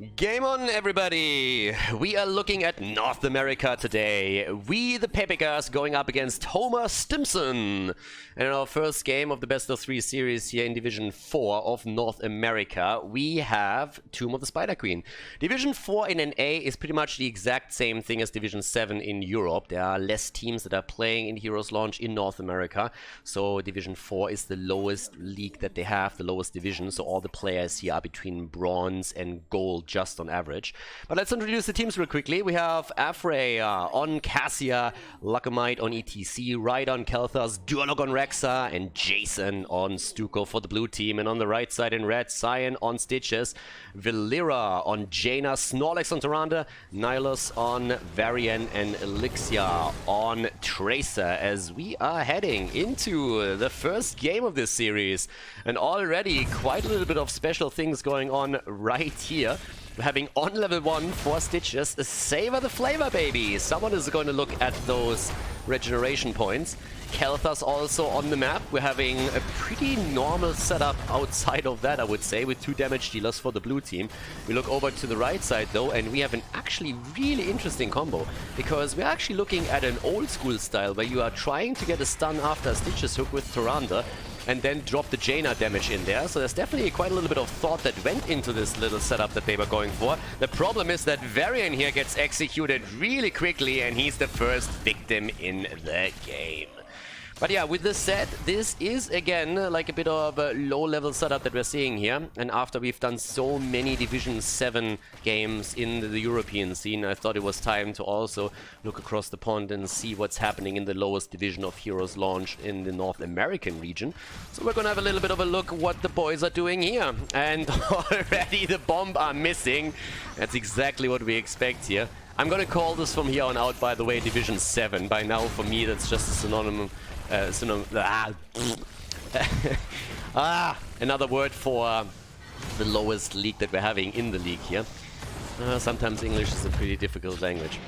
Game on, everybody! We are looking at North America today. We, the Pepicas, going up against Homer Stimson. And in our first game of the Best of 3 series here in Division 4 of North America, we have Tomb of the Spider Queen. Division 4 in NA is pretty much the exact same thing as Division 7 in Europe. There are less teams that are playing in HeroesLounge in North America. So Division 4 is the lowest league that they have, the lowest division. So all the players here are between bronze and gold, just on average. But let's introduce the teams real quickly. We have Afrey on Cassia, Lacomite on ETC, Ride on Kelthas, Dualog on Rexa, and Jason on Stuko for the blue team. And on the right side in red, Cyan on Stitches, Velira on Jaina, Snorlax on Tyrande, Nihilus on Varian, and Elixir on Tracer, as we are heading into the first game of this series. And already quite a little bit of special things going on right here. We're having on level 1 4 Stitches, savor the flavor, baby! Someone is going to look at those regeneration points. Kelthas also on the map. We're having a pretty normal setup outside of that, I would say, with 2 damage dealers for the blue team. We look over to the right side though, and we have an actually really interesting combo, because we're actually looking at an old school style where you are trying to get a stun after a Stitches hook with Tyrande, and then drop the Jaina damage in there. So there's definitely quite a little bit of thought that went into this little setup that they were going for. The problem is that Varian here gets executed really quickly, and he's the first victim in the game. But yeah, with this said, this is again like a bit of a low-level setup that we're seeing here. And after we've done so many Division 7 games in the European scene, I thought it was time to also look across the pond and see what's happening in the lowest division of HeroesLounge in the North American region. So we're gonna have a little bit of a look what the boys are doing here. And already the bomb are missing. That's exactly what we expect here. I'm gonna call this from here on out, by the way, Division 7. By now, for me, that's just a synonym. Another word for the lowest league that we're having in the league here. Sometimes English is a pretty difficult language.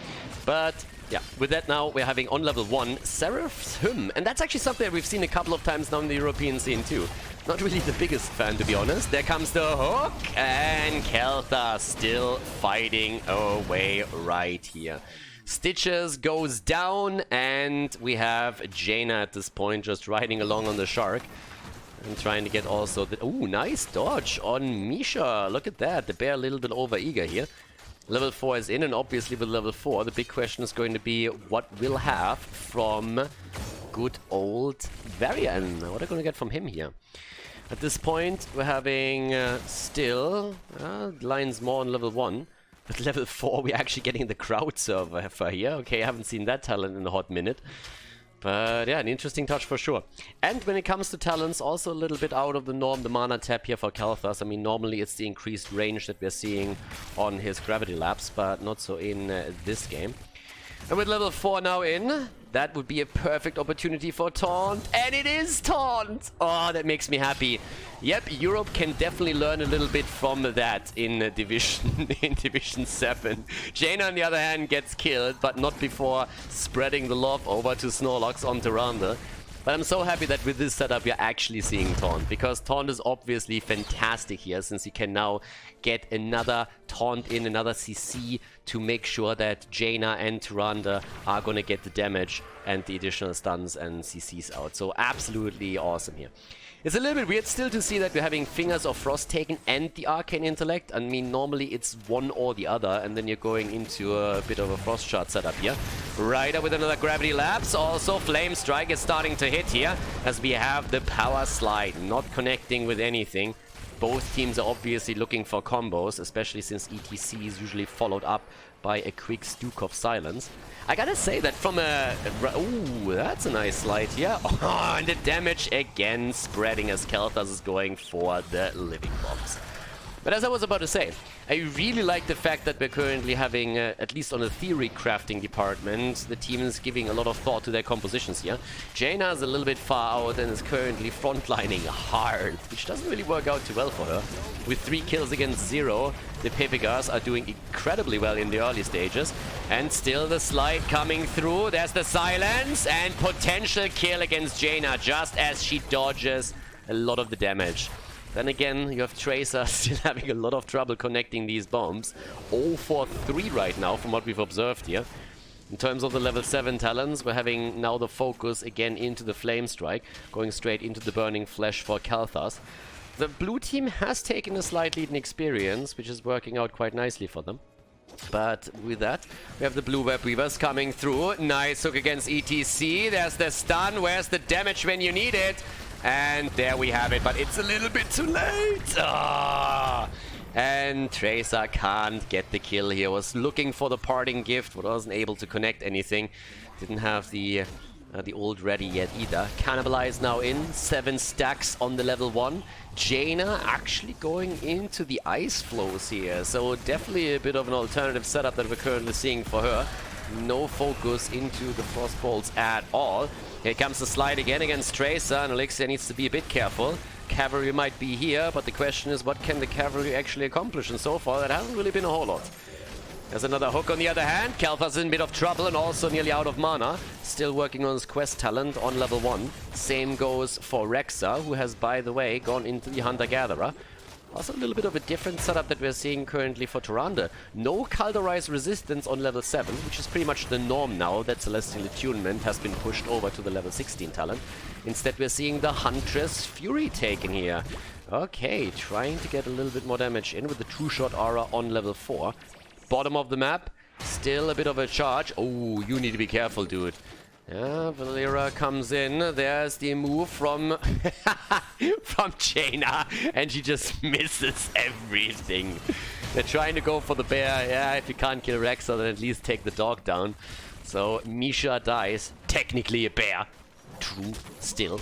But yeah, with that now, we're having on level 1, Seraph's Hymn. And that's actually something that we've seen a couple of times now in the European scene too. Not really the biggest fan, to be honest. There comes the hook, and Keltha still fighting away right here. Stitches goes down, and we have Jaina at this point just riding along on the shark. And trying to get also the... Ooh, nice dodge on Misha. Look at that. The bear a little bit over eager here. Level 4 is in, and obviously with level 4, the big question is going to be what we'll have from good old Varian. What are we going to get from him here? At this point, we're having still lines more on level 1. At level 4, we're actually getting the crowd server here. Okay, I haven't seen that talent in a hot minute. But yeah, an interesting touch for sure. And when it comes to talents, also a little bit out of the norm, the mana tap here for Kelthas. I mean, normally it's the increased range that we're seeing on his gravity lapse, but not so in this game. And with level 4 now in, that would be a perfect opportunity for taunt. And it is taunt! Oh, that makes me happy. Yep, Europe can definitely learn a little bit from that in Division 7. Jaina, on the other hand, gets killed, but not before spreading the love over to Snorlax on Tyrande. But I'm so happy that with this setup you're actually seeing Taunt, because Taunt is obviously fantastic here, since you can now get another Taunt in, another CC, to make sure that Jaina and Tyrande are gonna get the damage and the additional stuns and CCs out. So absolutely awesome here. It's a little bit weird still to see that we're having Fingers of Frost taken and the Arcane Intellect. I mean, normally it's one or the other, and then you're going into a bit of a Frost Shard setup here. Rider with another Gravity Lapse. Also, Flame Strike is starting to hit here, as we have the Power Slide not connecting with anything. Both teams are obviously looking for combos, especially since ETC is usually followed up by a quick Stukov Silence. I gotta say that from a... Ooh, that's a nice slide here. Oh, and the damage again spreading as Kelthas is going for the Living Bombs. But as I was about to say, I really like the fact that we're currently having, at least on the theory crafting department, the team is giving a lot of thought to their compositions here. Jaina is a little bit far out and is currently frontlining hard, which doesn't really work out too well for her. With 3 kills against 0, the Pepicas are doing incredibly well in the early stages. And still the slide coming through. There's the silence and potential kill against Jaina, just as she dodges a lot of the damage. Then again, you have Tracer still having a lot of trouble connecting these bombs. 0 for 3 right now from what we've observed here. In terms of the level 7 talents, we're having now the focus again into the Flame Strike, going straight into the Burning Flesh for Kalthas. The blue team has taken a slight lead in experience, which is working out quite nicely for them. But with that, we have the blue Web Weavers coming through. Nice hook against ETC. There's the stun. Where's the damage when you need it? And there we have it, but it's a little bit too late. And Tracer can't get the kill here. Was looking for the parting gift, but wasn't able to connect anything. Didn't have the ult ready yet either. Cannibalize now in. 7 stacks on the level 1. Jaina actually going into the ice flows here. So definitely a bit of an alternative setup that we're currently seeing for her. No focus into the frost bolts at all. Here comes the slide again against Tracer, and Elixir needs to be a bit careful. Cavalry might be here, but the question is, what can the cavalry actually accomplish? And so far, that hasn't really been a whole lot. There's another hook on the other hand. Kalthas in a bit of trouble and also nearly out of mana. Still working on his quest talent on level 1. Same goes for Rexa, who has, by the way, gone into the Hunter-Gatherer. Also a little bit of a different setup that we're seeing currently for Tyrande. No Khaldor's resistance on level 7, which is pretty much the norm now that Celestial Attunement has been pushed over to the level 16 talent. Instead, we're seeing the Huntress Fury taken here. Okay, trying to get a little bit more damage in with the True Shot Aura on level 4. Bottom of the map, still a bit of a charge. Oh, you need to be careful, dude. Yeah, Valera comes in. There's the move from from Jaina, and she just misses everything. They're trying to go for the bear. Yeah, if you can't kill Rexa, then at least take the dog down. So Misha dies. Technically a bear. True, still.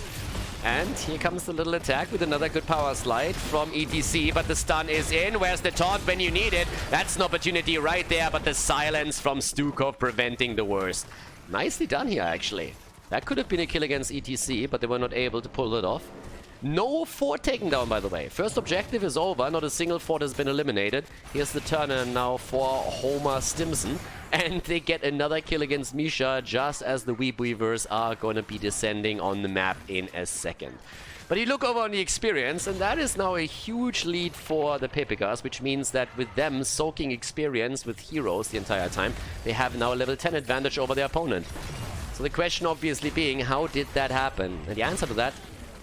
And here comes the little attack with another good power slide from ETC, but the stun is in. Where's the taunt when you need it? That's an opportunity right there, but the silence from Stukov preventing the worst. Nicely done here, actually. That could have been a kill against ETC, but they were not able to pull it off. No fort taken down, by the way. First objective is over. Not a single fort has been eliminated. Here's the turn now for Homer Stimson. And they get another kill against Misha just as the Weeb Weavers are going to be descending on the map in a second. But you look over on the experience, and that is now a huge lead for the Pepigas, which means that with them soaking experience with heroes the entire time, they have now a level 10 advantage over their opponent. So the question obviously being, how did that happen? And the answer to that,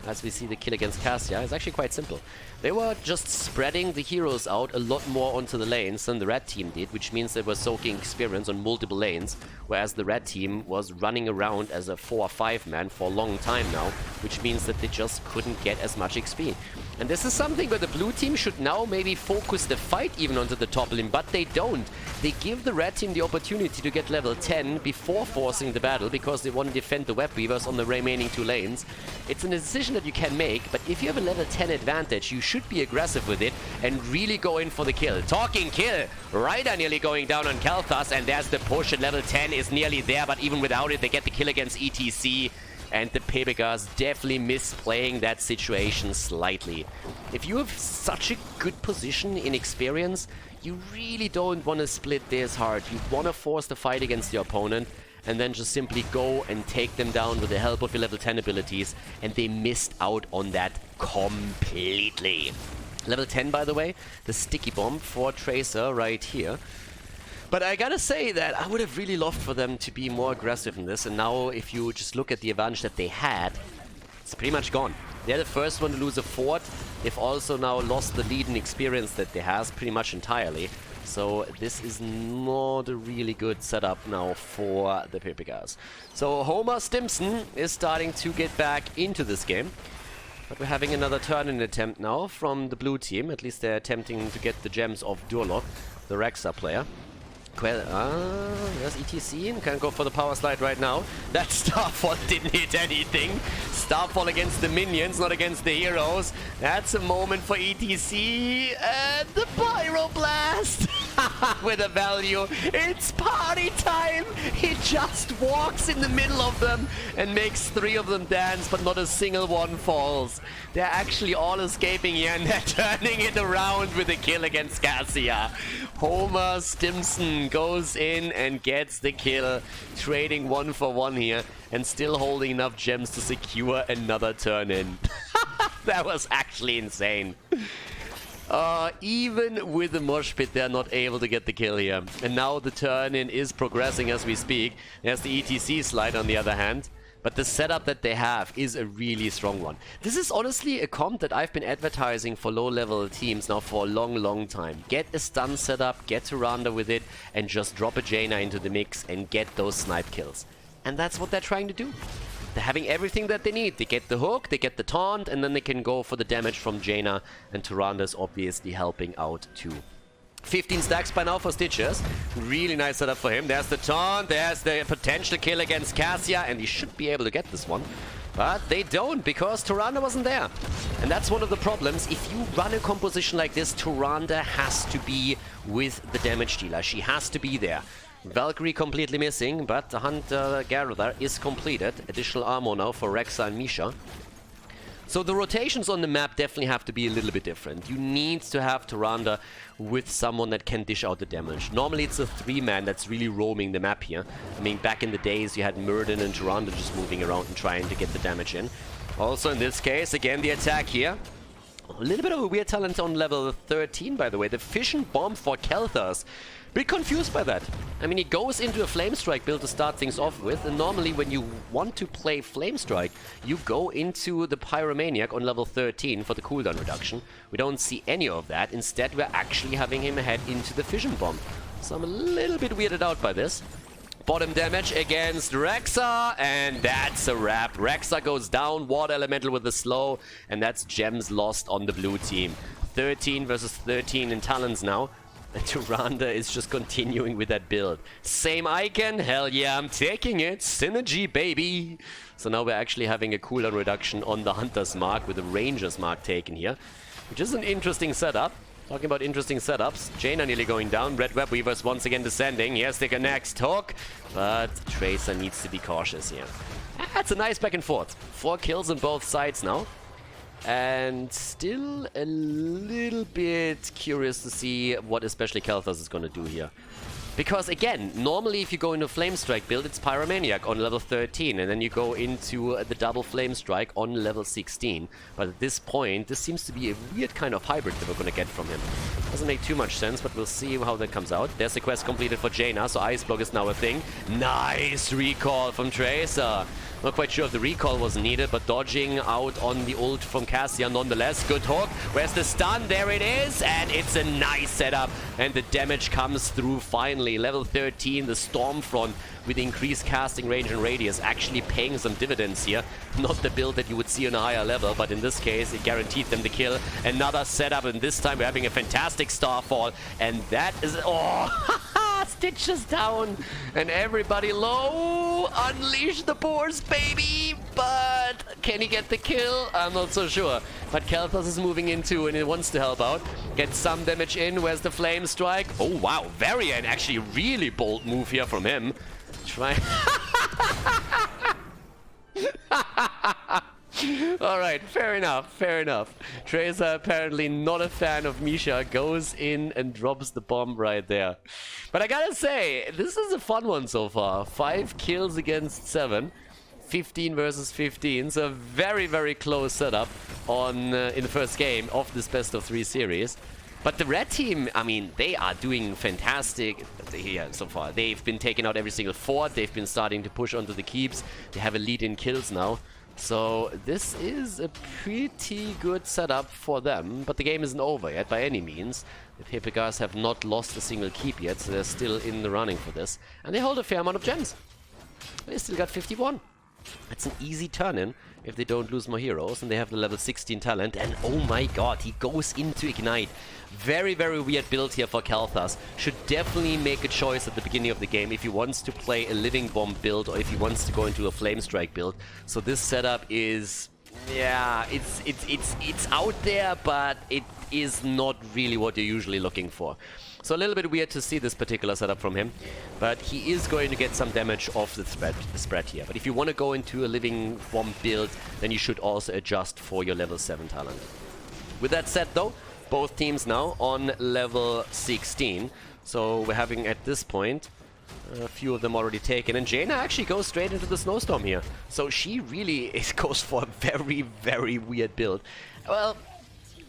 as we see the kill against Cassia, is actually quite simple. They were just spreading the heroes out a lot more onto the lanes than the red team did, which means they were soaking experience on multiple lanes, whereas the red team was running around as a 4 or 5 man for a long time now, which means that they just couldn't get as much XP. And this is something where the blue team should now maybe focus the fight even onto the top lane, but they don't. They give the red team the opportunity to get level 10 before forcing the battle, because they want to defend the Web Weavers on the remaining 2 lanes. It's a decision that you can make, but if you have a level 10 advantage, you should be aggressive with it and really go in for the kill. Talking kill, Ryder nearly going down on Kalthas, and there's the push, and level 10 is nearly there, but even without it, they get the kill against ETC. And the Pepigas definitely misplaying that situation slightly. If you have such a good position in experience, you really don't want to split this hard. You want to force the fight against your opponent and then just simply go and take them down with the help of your level 10 abilities. And they missed out on that completely. Level 10, by the way, the sticky bomb for Tracer right here. But I gotta say that I would have really loved for them to be more aggressive in this. And now, if you just look at the advantage that they had, it's pretty much gone. They're the first one to lose a fort. They've also now lost the lead and experience that they have pretty much entirely. So this is not a really good setup now for the Pepigas. So Homer Stimson is starting to get back into this game. But we're having another turn-in attempt now from the blue team. At least they're attempting to get the gems of Durlock, the Rexa player. There's ETC and can go for the power slide right now. That Starfall didn't hit anything. Starfall against the minions, not against the heroes. That's a moment for ETC. And the Pyroblast with a value. It's party time. He just walks in the middle of them and makes 3 of them dance, but not a single one falls. They're actually all escaping here, and they're turning it around with a kill against Cassia. Homer Stimson goes in and gets the kill, trading 1 for 1 here, and still holding enough gems to secure another turn in. That was actually insane. Even with the mosh pit, they're not able to get the kill here. And now the turn-in is progressing as we speak. There's the ETC slide on the other hand. But the setup that they have is a really strong one. This is honestly a comp that I've been advertising for low-level teams now for a long time. Get a stun setup, get Tyrande with it, and just drop a Jaina into the mix and get those snipe kills. And that's what they're trying to do. They're having everything that they need. They get the hook, they get the taunt, and then they can go for the damage from Jaina. And Tyrande is obviously helping out too. 15 stacks by now for Stitches. Really nice setup for him. There's the taunt, there's the potential kill against Cassia, and he should be able to get this one. But they don't, because Tyrande wasn't there. And that's one of the problems. If you run a composition like this, Tyrande has to be with the damage dealer. She has to be there. Valkyrie completely missing, but the Hunter Garuda is completed. Additional armor now for Rexa and Misha. So the rotations on the map definitely have to be a little bit different. You need to have Tyrande with someone that can dish out the damage. Normally it's a 3-man that's really roaming the map here. I mean, back in the days you had Murden and Tyrande just moving around and trying to get the damage in. Also in this case, again the attack here. A little bit of a weird talent on level 13, by the way. The Fission Bomb for Kelthas. Bit confused by that. I mean, he goes into a Flame Strike build to start things off with, and normally when you want to play Flame Strike, you go into the Pyromaniac on level 13 for the cooldown reduction. We don't see any of that. Instead, we're actually having him head into the Fission Bomb. So I'm a little bit weirded out by this. Bottom damage against Rexa, and that's a wrap. Rexa goes down, Water Elemental with the slow, and that's gems lost on the blue team. 13 versus 13 in talents now. And Tyrande is just continuing with that build. Same icon, hell yeah, I'm taking it. Synergy, baby. So now we're actually having a cooldown reduction on the Hunter's mark with the Ranger's mark taken here, which is an interesting setup. Talking about interesting setups. Jaina nearly going down. Red Web Weaver's once again descending. Here's the next hook. But Tracer needs to be cautious here. That's a nice back and forth. 4 kills on both sides now. And still a little bit curious to see what especially Kelthas is going to do here. Because again, normally if you go into a Flame Strike build, it's Pyromaniac on level 13, and then you go into the double Flame Strike on level 16. But at this point, this seems to be a weird kind of hybrid that we're going to get from him. Doesn't make too much sense, but we'll see how that comes out. There's the quest completed for Jaina, so Ice Block is now a thing. Nice recall from Tracer. Not quite sure if the recall was needed, but dodging out on the ult from Cassia nonetheless. Good hook. Where's the stun? There it is. And it's a nice setup. And the damage comes through finally. Level 13, the Stormfront with increased casting range and radius actually paying some dividends here. Not the build that you would see on a higher level, but in this case, it guaranteed them the kill. Another setup, and this time we're having a fantastic Starfall. And that is... Oh! Stitches down, and everybody low. Unleash the boars, baby. But can he get the kill? I'm not so sure. But Kelthas is moving in too, and he wants to help out. Get some damage in. Where's the Flame Strike? Oh, wow. Varian, actually really bold move here from him. Try... Alright, fair enough, fair enough. Tracer, apparently not a fan of Misha, goes in and drops the bomb right there. But I gotta say, this is a fun one so far. 5 kills against 7. 15 versus 15, so a very, very close setup on in the first game of this best of 3 series. But the red team, I mean, they are doing fantastic here so far. They've been taking out every single fort, they've been starting to push onto the keeps, they have a lead in kills now. So this is a pretty good setup for them, but the game isn't over yet by any means. The Pepegars have not lost a single keep yet, so they're still in the running for this. And they hold a fair amount of gems. They still got 51. That's an easy turn-in if they don't lose more heroes, and they have the level 16 talent. And oh my god, he goes into Ignite. Very, very weird build here for Kelthas. Should definitely make a choice at the beginning of the game if he wants to play a Living Bomb build or if he wants to go into a Flame Strike build. So this setup is... yeah, it's out there, but it is not really what you're usually looking for. So a little bit weird to see this particular setup from him, but he is going to get some damage off the spread here. But if you want to go into a Living Bomb build, then you should also adjust for your level 7 talent. With that said though, both teams now on level 16. So we're having at this point a few of them already taken, and Jaina actually goes straight into the snowstorm here. So she really goes for a very, very weird build. Well,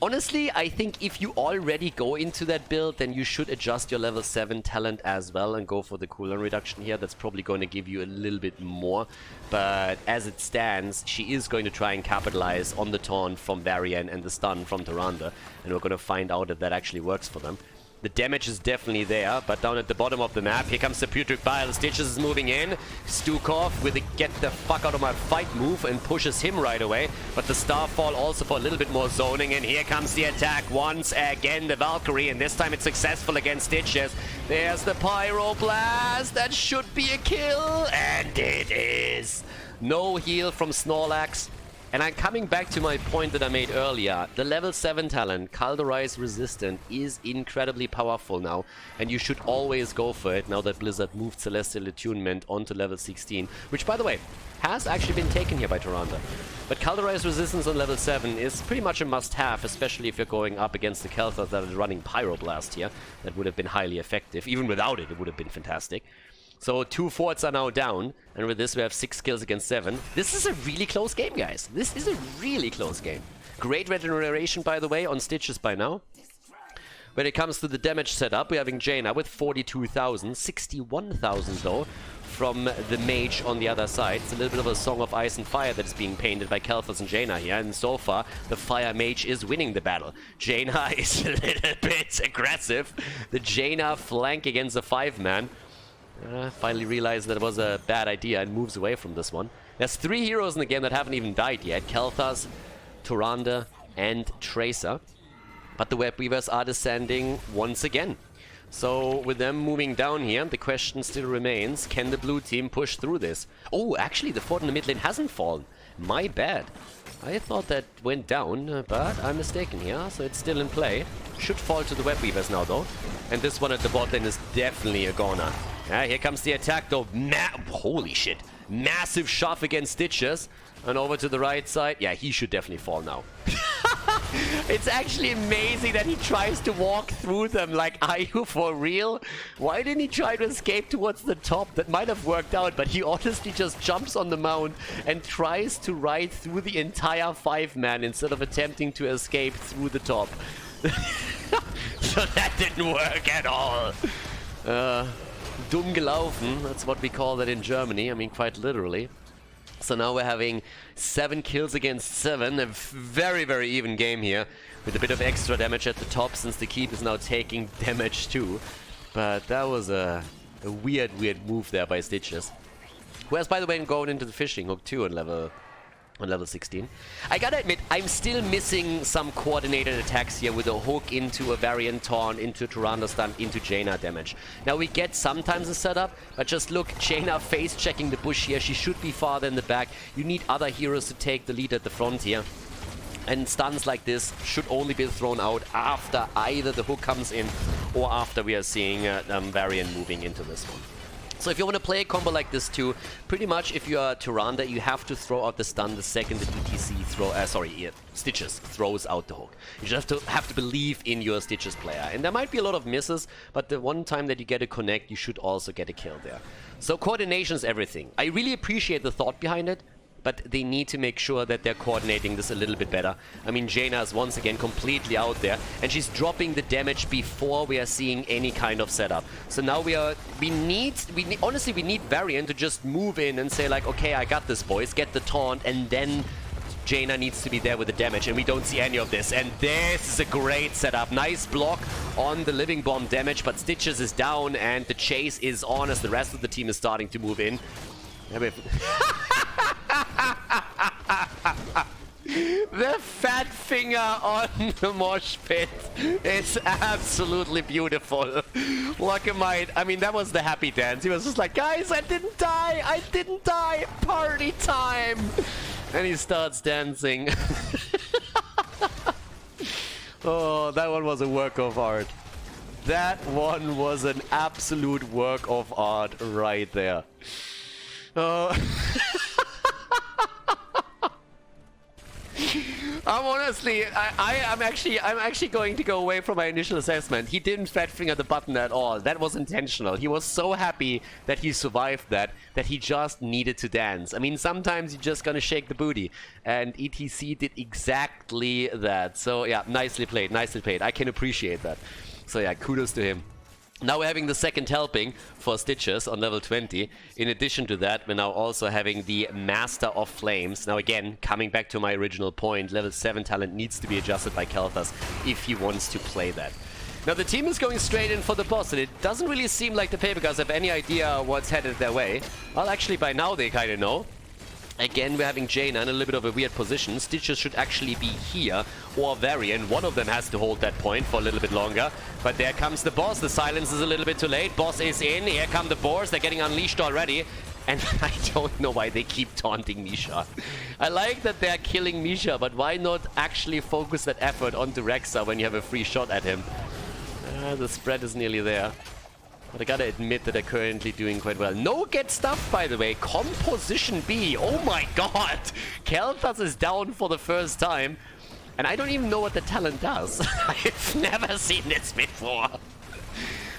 honestly, I think if you already go into that build, then you should adjust your level 7 talent as well and go for the cooldown reduction here. That's probably going to give you a little bit more. But as it stands, she is going to try and capitalize on the taunt from Varian and the stun from Tyrande. And we're going to find out if that actually works for them. The damage is definitely there, but down at the bottom of the map, here comes the Putrid Bile. Stitches is moving in. Stukov with a get the fuck out of my fight move and pushes him right away. But the Starfall also for a little bit more zoning, and here comes the attack once again, the Valkyrie, and this time it's successful against Stitches. There's the Pyroblast. That should be a kill, and it is. No heal from Snorlax. And I'm coming back to my point that I made earlier. The level 7 talent, Khaldor Resistant, is incredibly powerful now. And you should always go for it now that Blizzard moved Celestial Attunement onto level 16. Which, by the way, has actually been taken here by Tyrande. But Khaldor Resistance on level 7 is pretty much a must-have, especially if you're going up against the Kelthas that are running Pyroblast here. That would have been highly effective. Even without it, it would have been fantastic. So 2 forts are now down, and with this we have 6 kills against 7. This is a really close game, guys. This is a really close game. Great regeneration, by the way, on Stitches by now. When it comes to the damage setup, we're having Jaina with 42,000, 61,000 though, from the mage on the other side. It's a little bit of a Song of Ice and Fire that is being painted by Kelthas and Jaina here, and so far, the Fire Mage is winning the battle. Jaina is a little bit aggressive. The Jaina flank against a 5-man. Finally realized that it was a bad idea and moves away from this one. There's 3 heroes in the game that haven't even died yet. Kelthas, Tyrande, and Tracer. But the Web Weavers are descending once again. So with them moving down here, the question still remains, can the blue team push through this? Oh, actually the fort in the mid lane hasn't fallen. My bad. I thought that went down, but I'm mistaken here, so it's still in play. Should fall to the Web Weavers now though. And this one at the bot lane is definitely a goner. Here comes the attack though. Holy shit. Massive shove against Stitches. And over to the right side. Yeah, he should definitely fall now. It's actually amazing that he tries to walk through them. Like, are you for real? Why didn't he try to escape towards the top? That might have worked out, but he honestly just jumps on the mount and tries to ride through the entire 5-man instead of attempting to escape through the top. So that didn't work at all. Dumm gelaufen, that's what we call that in Germany. I mean, quite literally. So now we're having 7 kills against 7. A very, very even game here. With a bit of extra damage at the top, since the keep is now taking damage too. But that was a weird move there by Stitches. Whereas, by the way, I'm going into the fishing hook too on level 16. I gotta admit, I'm still missing some coordinated attacks here with a hook into a Variant Taunt, into Tyrande stun, into Jaina damage. Now we get sometimes a setup, but just look, Jaina face checking the bush here. She should be farther in the back. You need other heroes to take the lead at the front here. And stuns like this should only be thrown out after either the hook comes in or after we are seeing Varian moving into this one. So if you want to play a combo like this too, pretty much if you are Tyrande, you have to throw out the stun the second the ETC Stitches throws out the hook. You just have to believe in your Stitches player. And there might be a lot of misses, but the one time that you get a connect, you should also get a kill there. So coordination is everything. I really appreciate the thought behind it, but they need to make sure that they're coordinating this a little bit better. I mean, Jaina is once again completely out there, and she's dropping the damage before we are seeing any kind of setup. So now we need Varian to just move in and say like, okay, I got this, boys, get the taunt, and then Jaina needs to be there with the damage, and we don't see any of this. And this is a great setup. Nice block on the Living Bomb damage, but Stitches is down, and the chase is on as the rest of the team is starting to move in. The fat finger on the mosh pit is absolutely beautiful. Lockemite, I mean, that was the happy dance. He was just like, guys, I didn't die, party time. And he starts dancing. Oh, that one was a work of art. That one was an absolute work of art right there. I'm honestly, I'm actually going to go away from my initial assessment. He didn't fat finger the button at all. That was intentional. He was so happy that he survived that he just needed to dance. I mean, sometimes you're just gonna shake the booty, and ETC did exactly that. So yeah, nicely played, nicely played. I can appreciate that. So yeah, kudos to him. Now we're having the second helping for Stitches on level 20. In addition to that, we're now also having the Master of Flames. Now again, coming back to my original point, level 7 talent needs to be adjusted by Kelthas if he wants to play that. Now the team is going straight in for the boss, and it doesn't really seem like the Paper Guys have any idea what's headed their way. Well, actually by now they kind of know. Again, we're having Jaina in a little bit of a weird position. Stitches should actually be here, or Varian. One of them has to hold that point for a little bit longer. But there comes the boss. The silence is a little bit too late. Boss is in. Here come the boars. They're getting unleashed already. And I don't know why they keep taunting Misha. I like that they're killing Misha, but why not actually focus that effort onto Rexa when you have a free shot at him? The spread is nearly there. But I gotta admit that they're currently doing quite well. No get stuff, by the way. Composition B. Oh my god! Kelthas is down for the first time. And I don't even know what the talent does. I've never seen this before.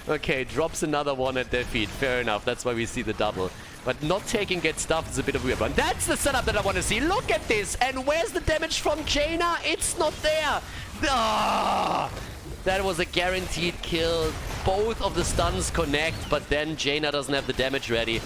Okay, drops another one at their feet. Fair enough. That's why we see the double. But not taking get stuff is a bit of a weird one. That's the setup that I want to see. Look at this. And where's the damage from Jaina? It's not there. Ah! That was a guaranteed kill. Both of the stuns connect, but then Jaina doesn't have the damage ready.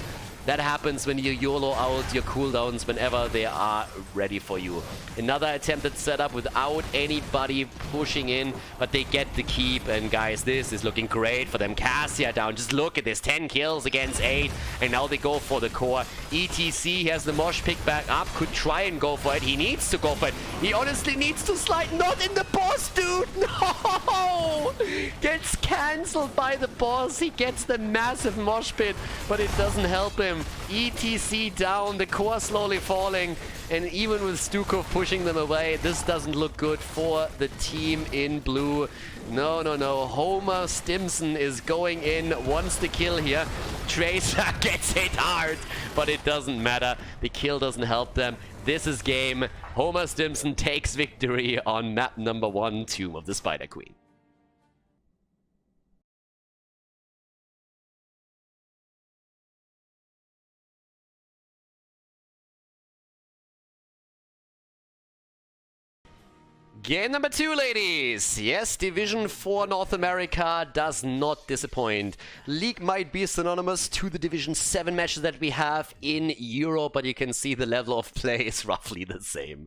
That happens when you YOLO out your cooldowns whenever they are ready for you. Another attempted setup without anybody pushing in, but they get the keep. And guys, this is looking great for them. Cassia down. Just look at this. 10 kills against 8. And now they go for the core. ETC has the mosh pick back up. Could try and go for it. He needs to go for it. He honestly needs to slide. Not in the boss, dude. No! Gets cancelled by the boss. He gets the massive mosh pit, but it doesn't help him. ETC down, the core slowly falling, and even with Stukov pushing them away, this doesn't look good for the team in blue. No, no, no. Homer Stimson is going in, wants the kill here. Tracer gets hit hard, but it doesn't matter. The kill doesn't help them. This is game. Homer Stimson takes victory on map number 1, Tomb of the Spider Queen. Game number 2, ladies! Yes, Division 4 North America does not disappoint. League might be synonymous to the Division 7 matches that we have in Europe, but you can see the level of play is roughly the same.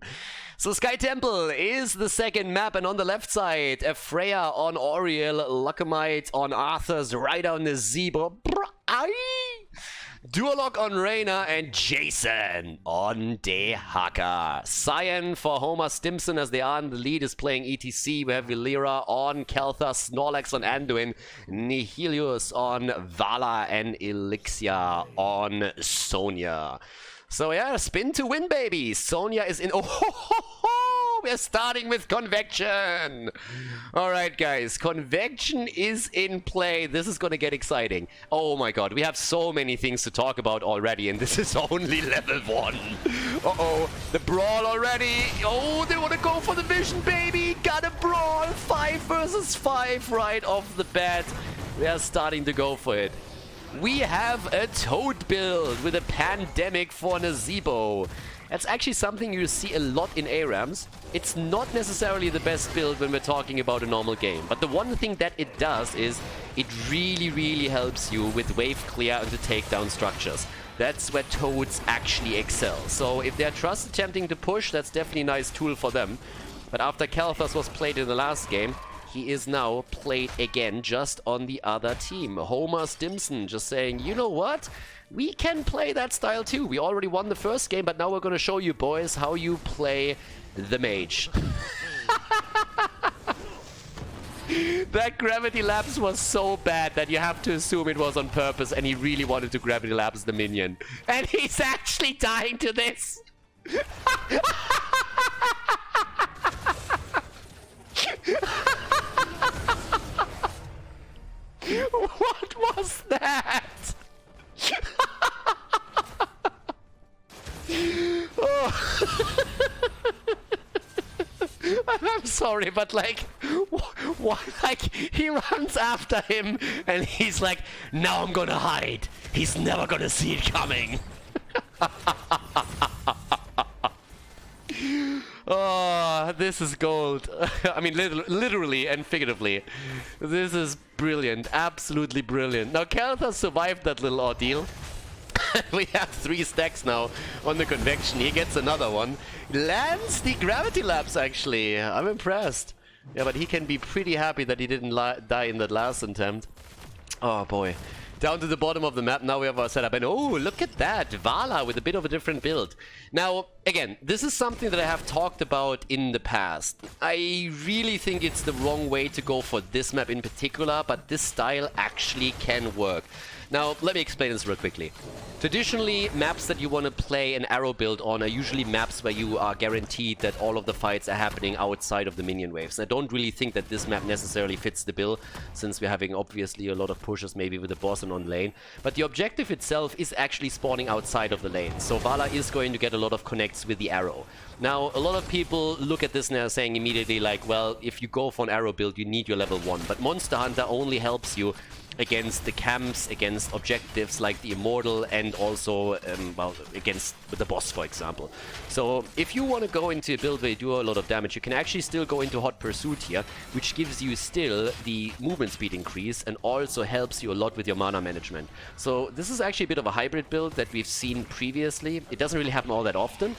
So Sky Temple is the second map, and on the left side, a Freya on Oriel, Locomite on Arthur's, right on the Zebra. Duolock on Reyna, and Jason on Dehaka. Cyan for Homer Stimson as they are in the lead is playing ETC. We have Vilira on Keltha, Snorlax on Anduin, Nihilius on Vala, and Elixia on Sonya. So yeah, spin to win, baby. Sonya is in... Oh, ho, ho, ho. We're starting with Convection. All right, guys. Convection is in play. This is going to get exciting. Oh, my God. We have so many things to talk about already, and this is only level 1. Uh-oh. The brawl already. Oh, they want to go for the vision, baby. Got a brawl. 5 versus 5 right off the bat. We are starting to go for it. We have a Toad build with a Pandemic for Nazebo. That's actually something you see a lot in ARAMs. It's not necessarily the best build when we're talking about a normal game, but the one thing that it does is it really, really helps you with wave clear and to take down structures. That's where Toads actually excel. So if they're trust attempting to push, that's definitely a nice tool for them. But after Kalthas was played in the last game, he is now played again just on the other team. Homer Stimson just saying, you know what? We can play that style too. We already won the first game, but now we're going to show you boys how you play the mage. That gravity lapse was so bad that you have to assume it was on purpose, and he really wanted to gravity lapse the minion. And he's actually dying to this. What was that? Oh. sorry, but like, what? Like, he runs after him and he's like, now I'm gonna hide. He's never gonna see it coming. Oh, this is gold. I mean, literally and figuratively. This is brilliant. Absolutely brilliant. Now, Khaldor survived that little ordeal. We have 3 stacks now on the convection. He gets another one. Lands the gravity lapse, actually. I'm impressed. Yeah, but he can be pretty happy that he didn't die in that last attempt. Oh, boy. Down to the bottom of the map, now we have our setup, and oh, look at that, Vala with a bit of a different build. Now, again, this is something that I have talked about in the past. I really think it's the wrong way to go for this map in particular, but this style actually can work. Now, let me explain this real quickly. Traditionally, maps that you want to play an arrow build on are usually maps where you are guaranteed that all of the fights are happening outside of the minion waves. I don't really think that this map necessarily fits the bill, since we're having obviously a lot of pushes maybe with the boss and on lane. But the objective itself is actually spawning outside of the lane. So Vala is going to get a lot of connects with the arrow. Now, a lot of people look at this now saying immediately like, well, if you go for an arrow build, you need your level 1. But Monster Hunter only helps you against the camps, against objectives like the Immortal, and also, well, against the boss, for example. So, if you want to go into a build where you do a lot of damage, you can actually still go into Hot Pursuit here, which gives you still the movement speed increase and also helps you a lot with your mana management. So, this is actually a bit of a hybrid build that we've seen previously. It doesn't really happen all that often,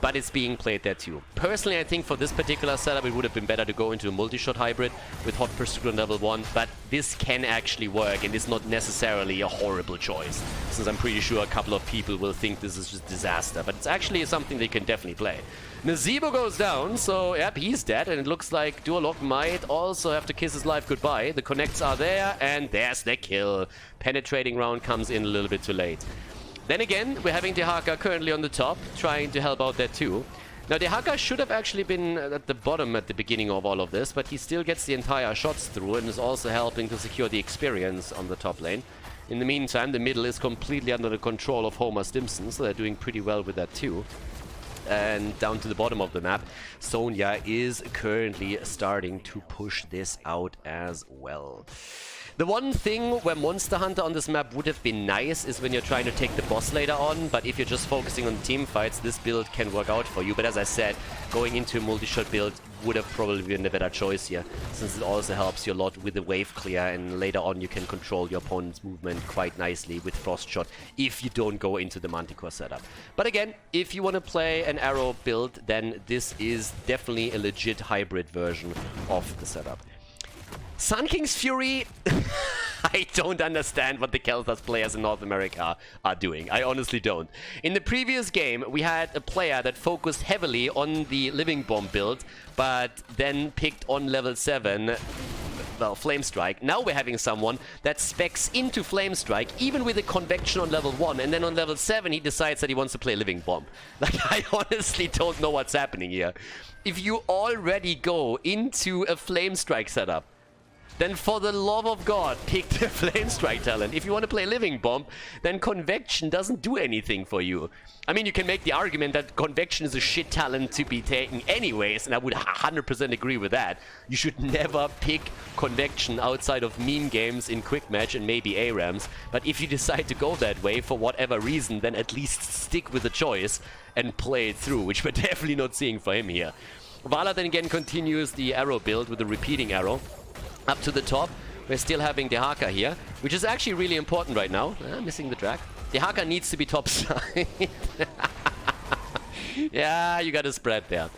but it's being played there too. Personally, I think for this particular setup, it would have been better to go into a multi-shot hybrid with Hot Pursuit on level 1, but this can actually work, and it's not necessarily a horrible choice, since I'm pretty sure a couple of people will think this is just disaster, but it's actually something they can definitely play. Nazeebo goes down, so yep, he's dead, and it looks like Dualok might also have to kiss his life goodbye. The connects are there, and there's the kill. Penetrating round comes in a little bit too late. Then again, we're having Dehaka currently on the top, trying to help out there too. Now, Dehaka should have actually been at the bottom at the beginning of all of this, but he still gets the entire shots through and is also helping to secure the experience on the top lane. In the meantime, the middle is completely under the control of Homer Stimson, so they're doing pretty well with that too. And down to the bottom of the map, Sonya is currently starting to push this out as well. The one thing where Monster Hunter on this map would have been nice is when you're trying to take the boss later on, but if you're just focusing on team fights, this build can work out for you. But as I said, going into a multi-shot build would have probably been a better choice here, since it also helps you a lot with the wave clear, and later on you can control your opponent's movement quite nicely with Frost Shot if you don't go into the Manticore setup. But again, if you want to play an arrow build, then this is definitely a legit hybrid version of the setup. Sun King's Fury, I don't understand what the Khaldor players in North America are doing. I honestly don't. In the previous game, we had a player that focused heavily on the Living Bomb build, but then picked on level 7, well, Flame Strike. Now we're having someone that specs into Flame Strike, even with a Convection on level 1, and then on level 7 he decides that he wants to play Living Bomb. Like, I honestly don't know what's happening here. If you already go into a Flame Strike setup, then for the love of God, pick the Flame Strike talent. If you want to play Living Bomb, then Convection doesn't do anything for you. I mean, you can make the argument that Convection is a shit talent to be taken anyways, and I would 100% agree with that. You should never pick Convection outside of meme games in Quick Match and maybe ARAMs. But if you decide to go that way for whatever reason, then at least stick with the choice and play it through, which we're definitely not seeing for him here. Vala then again continues the arrow build with the repeating arrow. Up to the top, we're still having Dehaka here, which is actually really important right now. Missing the drag. Dehaka needs to be top side. Yeah, you got a spread there.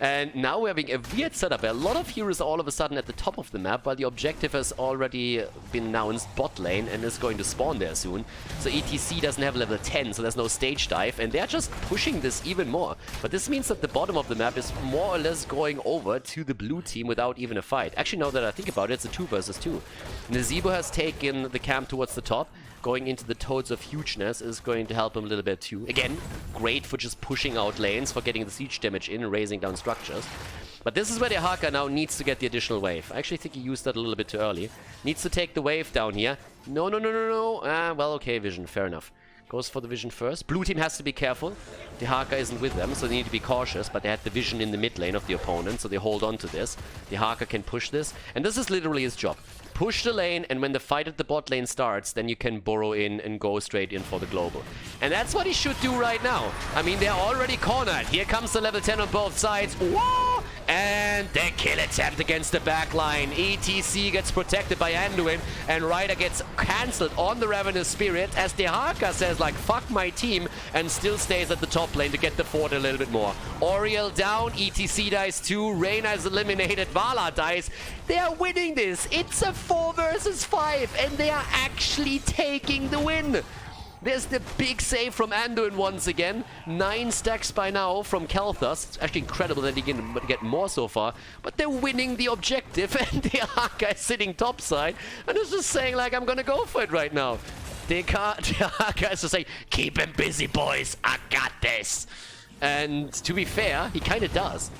And now we're having a weird setup where a lot of heroes are all of a sudden at the top of the map, while the objective has already been announced bot lane and is going to spawn there soon. So ETC doesn't have level 10, so there's no stage dive, and they're just pushing this even more. But this means that the bottom of the map is more or less going over to the blue team without even a fight. Actually, now that I think about it, it's a 2 versus 2. Nazeebo has taken the camp towards the top. Going into the Toads of Hugeness is going to help him a little bit too. Again, great for just pushing out lanes, for getting the siege damage in and raising down structures. But this is where Dehaka now needs to get the additional wave. I actually think he used that a little bit too early. Needs to take the wave down here. No. Well, okay, Vision, fair enough. Goes for the vision first. Blue team has to be careful. Dehaka isn't with them, so they need to be cautious, but they had the vision in the mid lane of the opponent, so they hold on to this. Dehaka can push this, and this is literally his job. Push the lane, and when the fight at the bot lane starts, then you can burrow in and go straight in for the global. And that's what he should do right now. I mean, they're already cornered. Here comes the level 10 on both sides. Whoa! And the kill attempt against the backline. ETC gets protected by Anduin, and Ryder gets cancelled on the Ravenous Spirit as Dehaka says, like, fuck my team, and still stays at the top lane to get the fort a little bit more. Oriel down, ETC dies too, Reyna is eliminated, Vala dies. They are winning this. It's a 4 versus 5, and they are actually taking the win. There's the big save from Anduin once again. 9 stacks by now from Khaldor. It's actually incredible that he can get more so far. But they're winning the objective, and Dehaka is sitting topside. And is just saying, like, I'm gonna go for it right now. Dehaka is just saying, keep him busy, boys. I got this. And to be fair, he kind of does.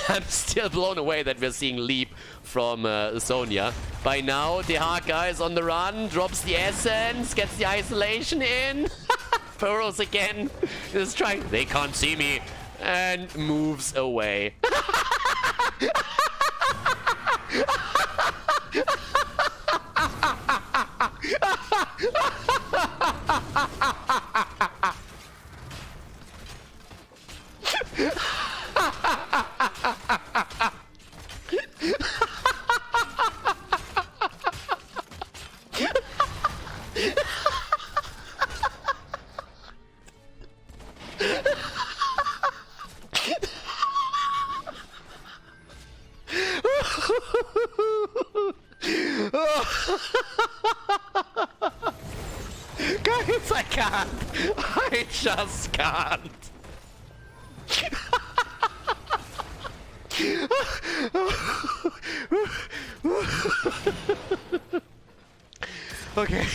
I'm still blown away that we're seeing Leap from Sonya. By now, Dehaka is on the run, drops the essence, gets the isolation in. Burrows again. Just trying. They can't see me. And moves away. Guys, I can't. I just can't. Okay.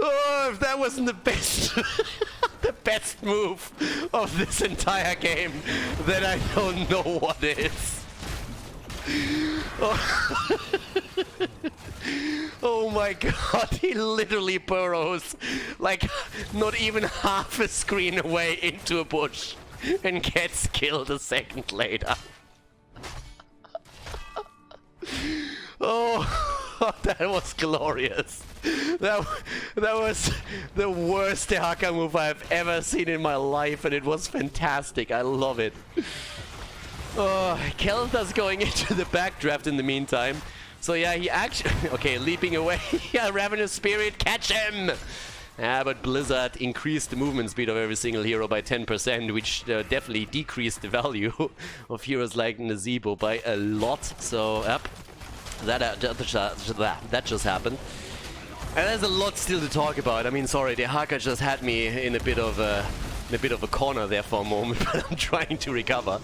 Oh, if that wasn't the best the best move of this entire game, then I don't know what is. Oh. Oh my god, he literally burrows like not even half a screen away into a bush and gets killed a second later. Oh, that was glorious. That was the worst Dehaka move I've ever seen in my life, and it was fantastic. I love it. Oh, Khaldor's going into the backdraft in the meantime. So yeah, he actually... Okay, leaping away. Yeah, Ravenous Spirit, catch him! Yeah, but Blizzard increased the movement speed of every single hero by 10%, which definitely decreased the value of heroes like Nazebo by a lot. So, yep, that just happened. And there's a lot still to talk about. I mean, sorry, Dehaka just had me in a bit of a corner there for a moment, but I'm trying to recover.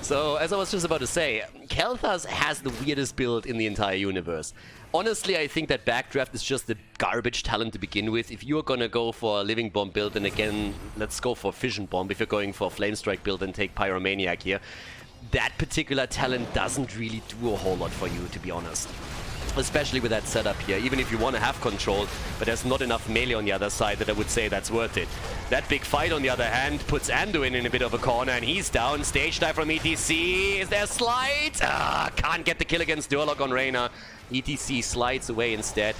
So, as I was just about to say, Khaldor has the weirdest build in the entire universe. Honestly, I think that Backdraft is just a garbage talent to begin with. If you're gonna go for a Living Bomb build, then again, let's go for Fission Bomb. If you're going for a Flame Strike build, then take Pyromaniac here. That particular talent doesn't really do a whole lot for you, to be honest. Especially with that setup here, even if you want to have control, but there's not enough melee on the other side that I would say that's worth it. That big fight, on the other hand, puts Anduin in a bit of a corner, and he's down. Stage dive from ETC. Is there a slide? Can't get the kill against Durlock on Reyna. ETC slides away instead.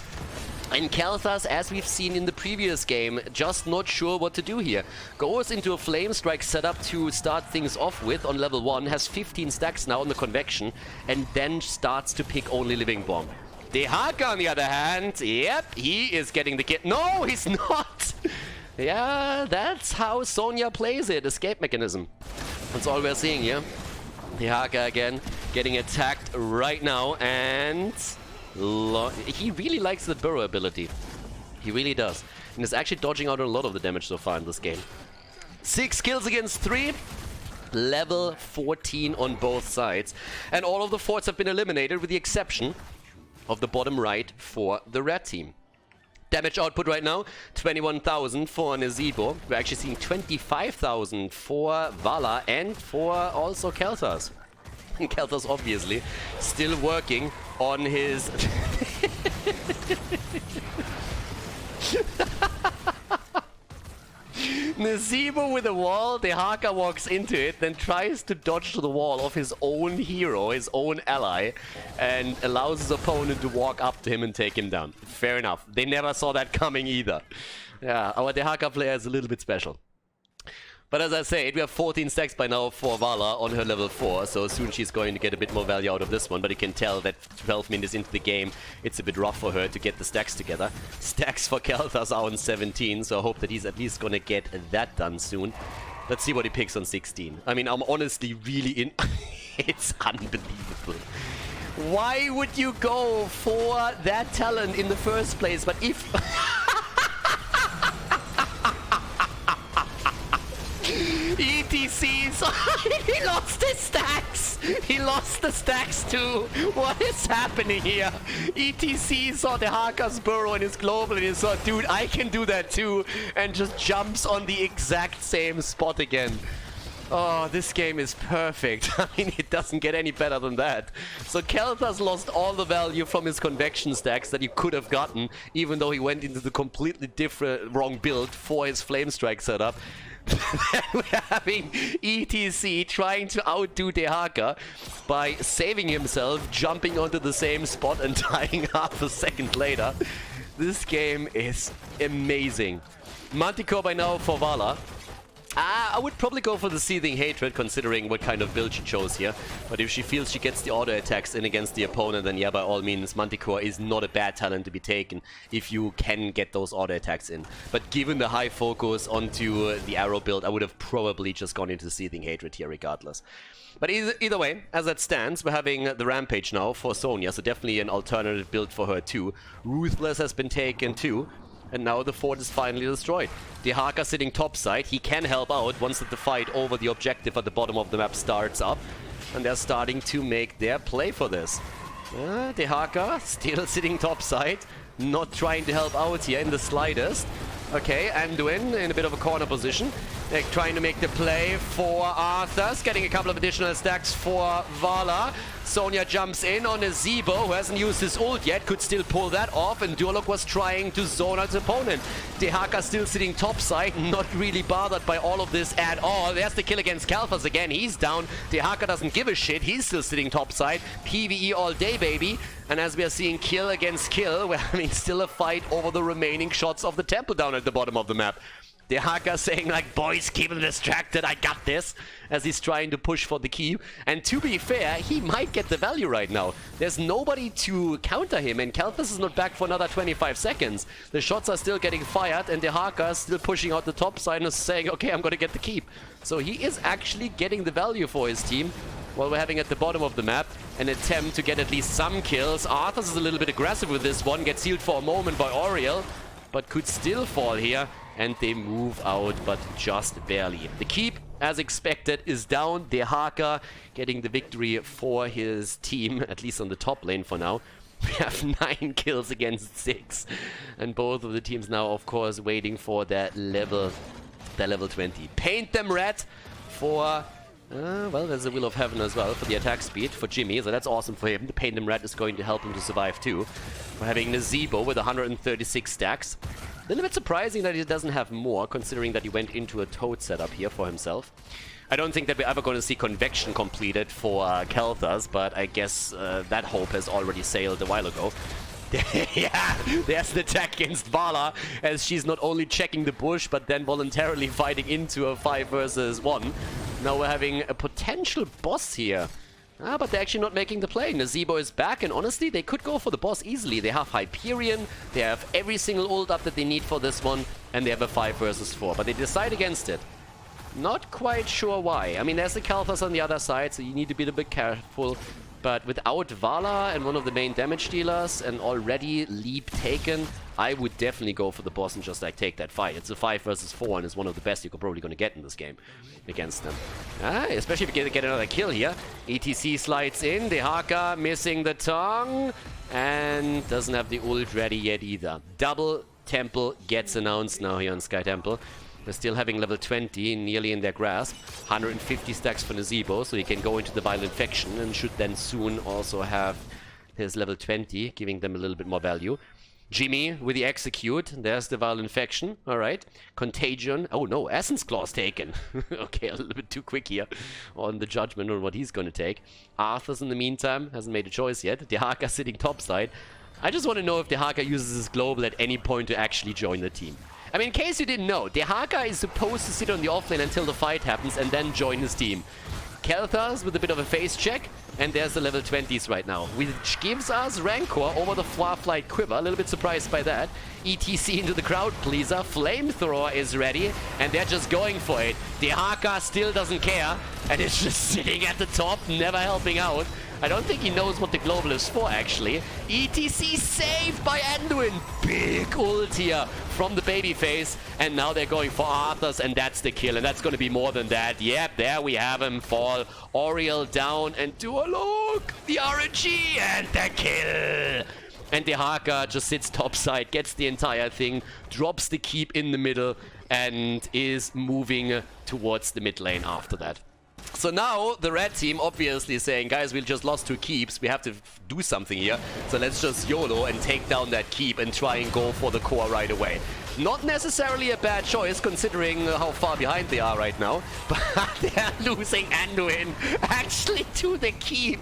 And Khaldor, as we've seen in the previous game, just not sure what to do here. Goes into a Flame Strike setup to start things off with on level 1, has 15 stacks now on the Convection, and then starts to pick only Living Bomb. Dehaka, on the other hand, yep, he is getting the kill. No, he's not! Yeah, that's how Sonya plays it, escape mechanism. That's all we're seeing here. Dehaka again, getting attacked right now, and... he really likes the burrow ability. He really does. And is actually dodging out a lot of the damage so far in this game. 6 kills against 3. Level 14 on both sides. And all of the forts have been eliminated with the exception of the bottom right for the red team. Damage output right now, 21,000 for Nazebo. We're actually seeing 25,000 for Vala and for also Khaldor. Kelthor's obviously still working on his... Nazebo with a wall, Dehaka walks into it, then tries to dodge to the wall of his own hero, his own ally, and allows his opponent to walk up to him and take him down. Fair enough. They never saw that coming either. Yeah, our Dehaka player is a little bit special. But as I said, we have 14 stacks by now for Vala on her level 4, so soon she's going to get a bit more value out of this one, but you can tell that 12 minutes into the game, it's a bit rough for her to get the stacks together. Stacks for Kelthas are on 17, so I hope that he's at least gonna get that done soon. Let's see what he picks on 16. I mean, I'm honestly really in... It's unbelievable. Why would you go for that talent in the first place? But if... ETC, so he lost his stacks! He lost the stacks too! What is happening here? ETC saw Dehaka's burrow in his global and he saw, dude, I can do that too! And just jumps on the exact same spot again. Oh, this game is perfect. I mean, it doesn't get any better than that. So Kelthas lost all the value from his convection stacks that he could have gotten, even though he went into the completely different, wrong build for his Flame Strike setup. Then we're having ETC trying to outdo Dehaka by saving himself, jumping onto the same spot and dying half a second later. This game is amazing. Manticore by now for Vala. I would probably go for the Seething Hatred, considering what kind of build she chose here. But if she feels she gets the auto attacks in against the opponent, then yeah, by all means, Manticore is not a bad talent to be taken if you can get those auto attacks in. But given the high focus onto the arrow build, I would have probably just gone into Seething Hatred here regardless. But either way, as it stands, we're having the Rampage now for Sonya, so definitely an alternative build for her too. Ruthless has been taken too. And now the fort is finally destroyed. Dehaka sitting topside. He can help out once the fight over the objective at the bottom of the map starts up. And they're starting to make their play for this. Dehaka still sitting topside. Not trying to help out here in the slightest. Okay, Anduin in a bit of a corner position. They're trying to make the play for Arthas. Getting a couple of additional stacks for Vala. Sonya jumps in on a Zebo who hasn't used his ult yet. Could still pull that off. And Durlock was trying to zone out his opponent. Dehaka still sitting topside. Not really bothered by all of this at all. There's the kill against Kalthas again. He's down. Dehaka doesn't give a shit. He's still sitting topside. PvE all day, baby. And as we are seeing kill against kill, we're having still a fight over the remaining shots of the temple down at the bottom of the map. Dehaka saying like, boys, keep him distracted, I got this, as he's trying to push for the keep. And to be fair, he might get the value right now. There's nobody to counter him, and Kalthas is not back for another 25 seconds. The shots are still getting fired, and Dehaka is still pushing out the top side and is saying, okay, I'm going to get the keep. So he is actually getting the value for his team. While we're having at the bottom of the map an attempt to get at least some kills. Arthas is a little bit aggressive with this one, gets healed for a moment by Oriel, but could still fall here. And they move out, but just barely. The keep, as expected, is down. Dehaka getting the victory for his team, at least on the top lane for now. We have 9 kills against 6. And both of the teams now, of course, waiting for their level 20. Paint them red for... well, there's a Will of Heaven as well for the attack speed for Jimmy, so that's awesome for him. The Paint them red is going to help him to survive too. We're having Nazebo with 136 stacks. A little bit surprising that he doesn't have more, considering that he went into a Toad setup here for himself. I don't think that we're ever going to see Convection completed for Kelthas, but I guess that hope has already sailed a while ago. Yeah, there's the attack against Vala, as she's not only checking the bush, but then voluntarily fighting into a 5 versus 1. Now we're having a potential boss here. But they're actually not making the play. Nazebo is back, and honestly, they could go for the boss easily. They have Hyperion, they have every single ult up that they need for this one, and they have a 5 versus 4. But they decide against it. Not quite sure why. I mean, there's the Kalthas on the other side, so you need to be a bit careful. But without Vala and one of the main damage dealers and already leap taken, I would definitely go for the boss and just like take that fight. It's a 5 versus 4 and it's one of the best you're probably going to get in this game against them. Especially if you get another kill here. ETC slides in, Dehaka missing the tongue and doesn't have the ult ready yet either. Double Temple gets announced now here on Sky Temple. They're still having level 20 nearly in their grasp. 150 stacks for Nazeebo, so he can go into the Vital Infection and should then soon also have his level 20, giving them a little bit more value. Jimmy with the Execute. There's the Vital Infection. Alright. Contagion. Oh no, Essence Claw's taken. Okay, a little bit too quick here on the judgment on what he's going to take. Arthur's in the meantime hasn't made a choice yet. Dehaka sitting topside. I just want to know if Dehaka uses his global at any point to actually join the team. I mean, in case you didn't know, Dehaka is supposed to sit on the offlane until the fight happens and then join his team. Kelthas with a bit of a face check, and there's the level 20s right now, which gives us Rancor over the Farflight Quiver. A little bit surprised by that. ETC into the crowd pleaser. Flamethrower is ready, and they're just going for it. Dehaka still doesn't care, and is just sitting at the top, never helping out. I don't think he knows what the global is for, actually. ETC saved by Anduin. Big ult here from the babyface. And now they're going for Arthur's, and that's the kill. And that's going to be more than that. Yep, there we have him fall. Oriel down, and Duolog, the RNG, and the kill. And Dehaka just sits topside, gets the entire thing, drops the keep in the middle, and is moving towards the mid lane after that. So now the red team obviously is saying, guys, we just lost 2 keeps. We have to do something here. So let's just YOLO and take down that keep and try and go for the core right away. Not necessarily a bad choice considering how far behind they are right now. But they're losing Anduin actually to the keep.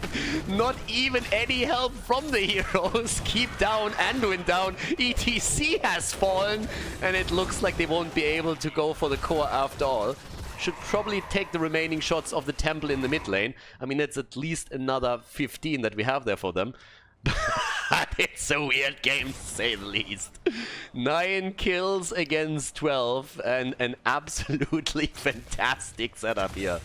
Not even any help from the heroes. Keep down, Anduin down. ETC has fallen. And it looks like they won't be able to go for the core after all. Should probably take the remaining shots of the temple in the mid lane. I mean, it's at least another 15 that we have there for them. But it's a weird game, to say the least. 9 kills against 12, and an absolutely fantastic setup here.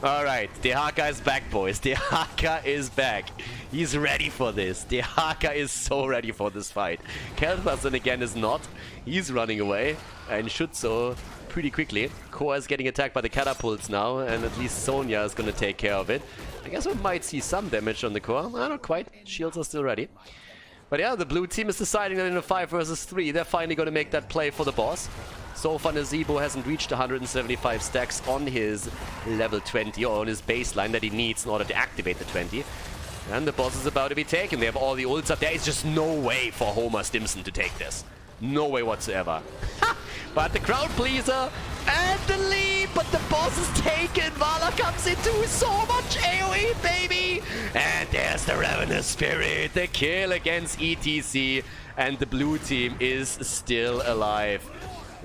Alright, Dehaka is back, boys. Dehaka is back. He's ready for this. Dehaka is so ready for this fight. Kelthasson again is not. He's running away, and should so pretty quickly. Core is getting attacked by the catapults now, and at least Sonya is going to take care of it. I guess we might see some damage on the core. Not quite. Shields are still ready. But yeah, the blue team is deciding that in a 5 versus 3, they're finally going to make that play for the boss. So far, Nazeebo hasn't reached 175 stacks on his level 20, or on his baseline that he needs in order to activate the 20. And the boss is about to be taken. They have all the ults up. There is just no way for Homer Stimson to take this. No way whatsoever. But the crowd pleaser and the lead, but the boss is taken. Vala comes into so much AoE, baby. And there's the Ravenous Spirit, the kill against ETC, and the blue team is still alive.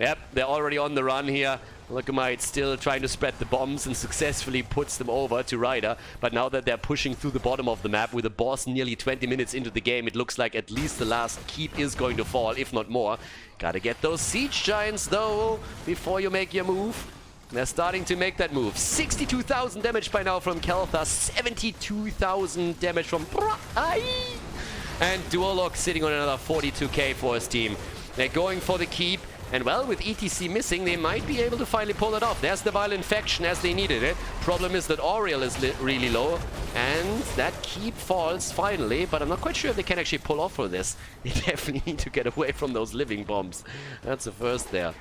Yep, they're already on the run here. Lokomite still trying to spread the bombs and successfully puts them over to Ryder. But now that they're pushing through the bottom of the map with the boss nearly 20 minutes into the game, it looks like at least the last keep is going to fall, if not more. Gotta get those Siege Giants though, before you make your move. They're starting to make that move. 62,000 damage by now from Kelthas, 72,000 damage from and Duolog sitting on another 42k for his team. They're going for the keep. And well, with ETC missing, they might be able to finally pull it off. There's the Vital Infection as they needed it. Problem is that Oriel is really low. And that keep falls finally. But I'm not quite sure if they can actually pull off for this. They definitely need to get away from those living bombs. That's the first there.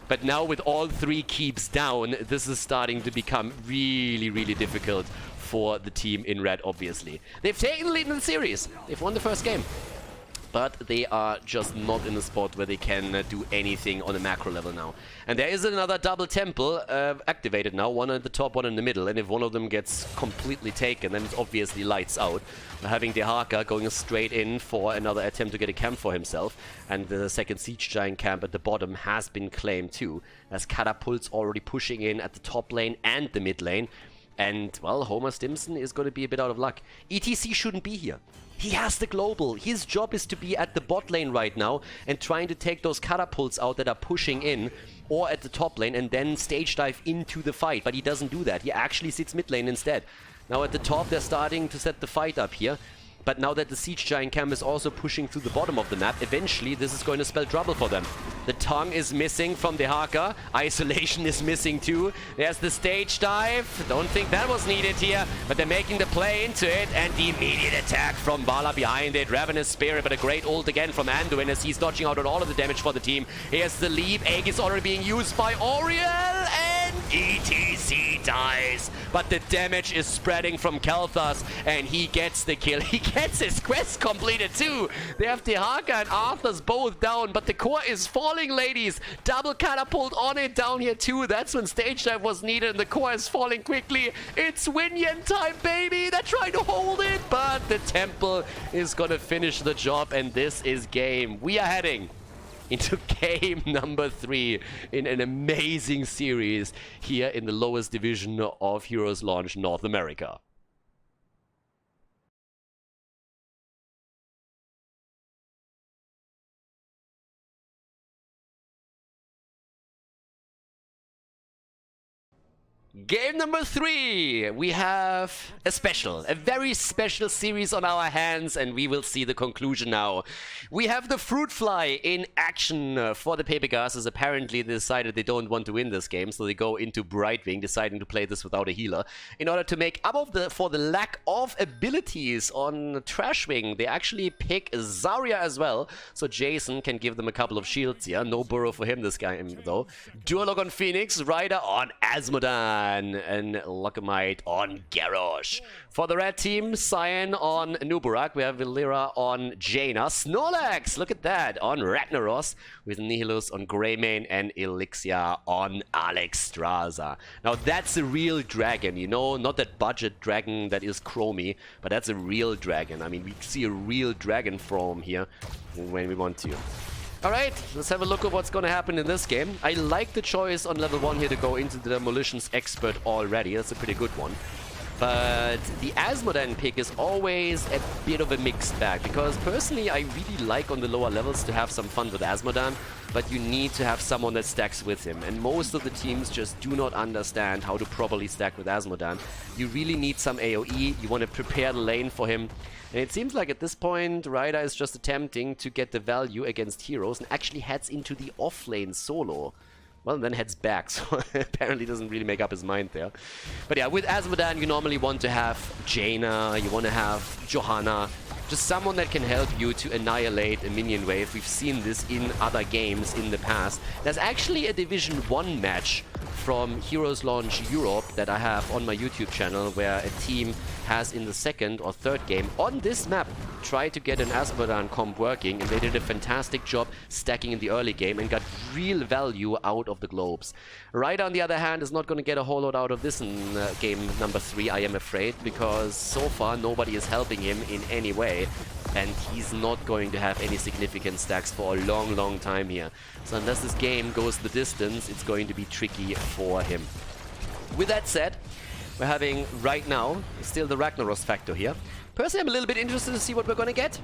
But now with all 3 keeps down, this is starting to become really, really difficult for the team in red, obviously. They've taken the lead in the series. They've won the first game. But they are just not in a spot where they can do anything on a macro level now. And there is another double temple activated now, one at the top, one in the middle. And if one of them gets completely taken, then it obviously lights out. Having Dehaka going straight in for another attempt to get a camp for himself. And the second Siege Giant camp at the bottom has been claimed too, as Catapult's already pushing in at the top lane and the mid lane. And, well, Homer Stimson is going to be a bit out of luck. ETC shouldn't be here. He has the global. His job is to be at the bot lane right now and trying to take those catapults out that are pushing in, or at the top lane, and then stage dive into the fight. But he doesn't do that. He actually sits mid lane instead. Now at the top, they're starting to set the fight up here. but now that the Siege Giant camp is also pushing through the bottom of the map, eventually this is going to spell trouble for them. The tongue is missing from Dehaka. Isolation is missing too. There's the stage dive. Don't think that was needed here, but they're making the play into it, and the immediate attack from Vala behind it. Ravenous Spirit, but a great ult again from Anduin as he's dodging out on all of the damage for the team. Here's the leap. Egg is already being used by Oriel, and ETC dies. But the damage is spreading from Kel'Thas, and he gets the kill. He gets his quest completed too. They have Dehaka and Arthas both down, but the core is falling, ladies. Double catapult on it down here too. That's when stage dive was needed, and the core is falling quickly. It's Winyan time, baby. They're trying to hold it, but the temple is gonna finish the job, and this is game. We are heading into game number 3 in an amazing series here in the lowest division of HeroesLounge North America. Game number 3! We have a very special series on our hands, and we will see the conclusion now. We have the Fruit Fly in action for the Pepegas, as apparently they decided they don't want to win this game, so they go into Brightwing, deciding to play this without a healer. In order to make up for the lack of abilities on Trashwing, they actually pick Zarya as well, so Jason can give them a couple of shields here. No burrow for him this game, though. Dualog on Phoenix, Ryder on Asmodan, and Lokamite on Garrosh. For the red team, Cyan on Nuburak. We have Valera on Jaina. Snorlax, look at that, on Ragnaros, with Nihilus on Greymane, and Elixir on Alexstrasza. Now that's a real dragon, you know, not that budget dragon that is Chromie, but that's a real dragon. I mean, we see a real dragon form here when we want to. Alright, let's have a look at what's going to happen in this game. I like the choice on level 1 here to go into the Demolitions Expert already. That's a pretty good one. But the Asmodan pick is always a bit of a mixed bag, because personally I really like on the lower levels to have some fun with Asmodan, but you need to have someone that stacks with him, and most of the teams just do not understand how to properly stack with Asmodan. You really need some AoE, you want to prepare the lane for him, and it seems like at this point Ryder is just attempting to get the value against heroes and actually heads into the off-lane solo. Well, and then heads back, so apparently doesn't really make up his mind there. But yeah, with Asmodan you normally want to have Jaina, you want to have Johanna, just someone that can help you to annihilate a minion wave. We've seen this in other games in the past. There's actually a Division 1 match from HeroesLounge Europe that I have on my YouTube channel, where a team has in the second or third game on this map tried to get an Asmodan comp working, and they did a fantastic job stacking in the early game and got real value out of the globes. Ryder, on the other hand, is not going to get a whole lot out of this in game number 3, I am afraid, because so far nobody is helping him in any way, and he's not going to have any significant stacks for a long time here. So unless this game goes the distance, it's going to be tricky for him. With that said, we're having right now still the Ragnaros factor here. Personally, I'm a little bit interested to see what we're gonna get.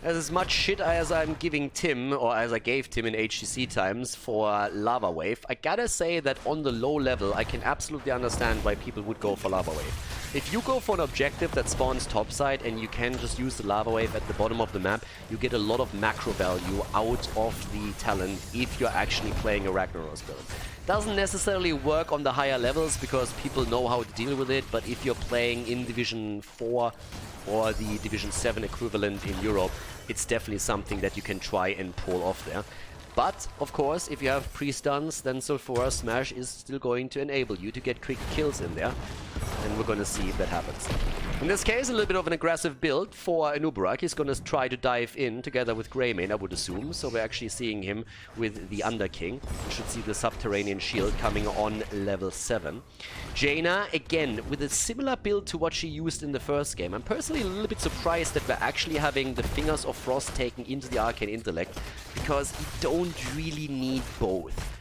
As much shit as I'm giving Tim, or as I gave Tim in HCC times for Lava Wave, I gotta say that on the low level, I can absolutely understand why people would go for Lava Wave. If you go for an objective that spawns topside and you can just use the Lava Wave at the bottom of the map, you get a lot of macro value out of the talent if you're actually playing a Ragnaros build. Doesn't necessarily work on the higher levels because people know how to deal with it, but if you're playing in Division 4 or the Division 7 equivalent in Europe, it's definitely something that you can try and pull off there. But, of course, if you have pre-stuns, then Sulfura Smash is still going to enable you to get quick kills in there. And we're going to see if that happens. In this case, a little bit of an aggressive build for Nuburak. He's going to try to dive in together with Greymane, I would assume. So we're actually seeing him with the Underking. We should see the Subterranean Shield coming on level 7. Jaina, again, with a similar build to what she used in the first game. I'm personally a little bit surprised that we're actually having the Fingers of Frost taken into the Arcane Intellect, because you don't really need both.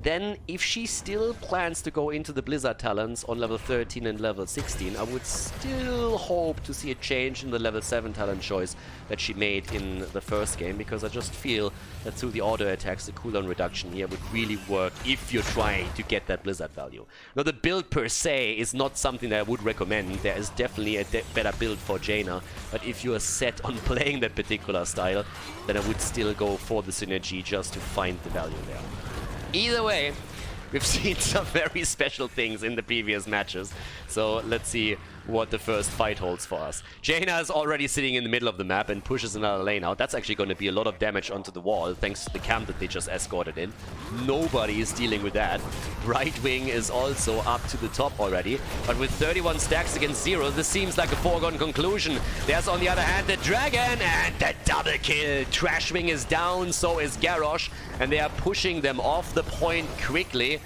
then if she still plans to go into the Blizzard talents on level 13 and level 16, I would still hope to see a change in the level 7 talent choice that she made in the first game, because I just feel that through the auto attacks, the cooldown reduction here would really work if you're trying to get that Blizzard value. Now, the build per se is not something that I would recommend. There is definitely a better build for Jaina, but if you are set on playing that particular style, then I would still go for the synergy just to find the value there. Either way, we've seen some very special things in the previous matches, so let's see what the first fight holds for us. Jaina is already sitting in the middle of the map and pushes another lane out. That's actually going to be a lot of damage onto the wall, thanks to the camp that they just escorted in. Nobody is dealing with that. Right wing is also up to the top already, but with 31 stacks against 0, this seems like a foregone conclusion. There's, on the other hand, the Dragon, and the double kill. Trashwing is down, so is Garrosh, and they are pushing them off the point quickly.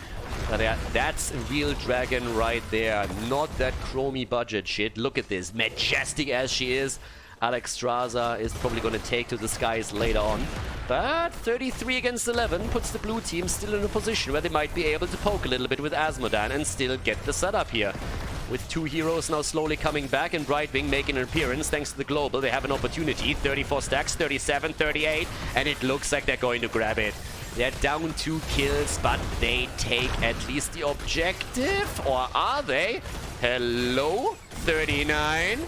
That's a real Dragon right there, not that chromey budget shit. Look at this, majestic as she is. Alexstrasza is probably going to take to the skies later on. But 33 against 11 puts the blue team still in a position where they might be able to poke a little bit with Asmodan and still get the setup here. With two heroes now slowly coming back and Brightwing making an appearance thanks to the global, they have an opportunity. 34 stacks, 37, 38, and it looks like they're going to grab it. They're down 2 kills, but they take at least the objective. Or are they? Hello? 39.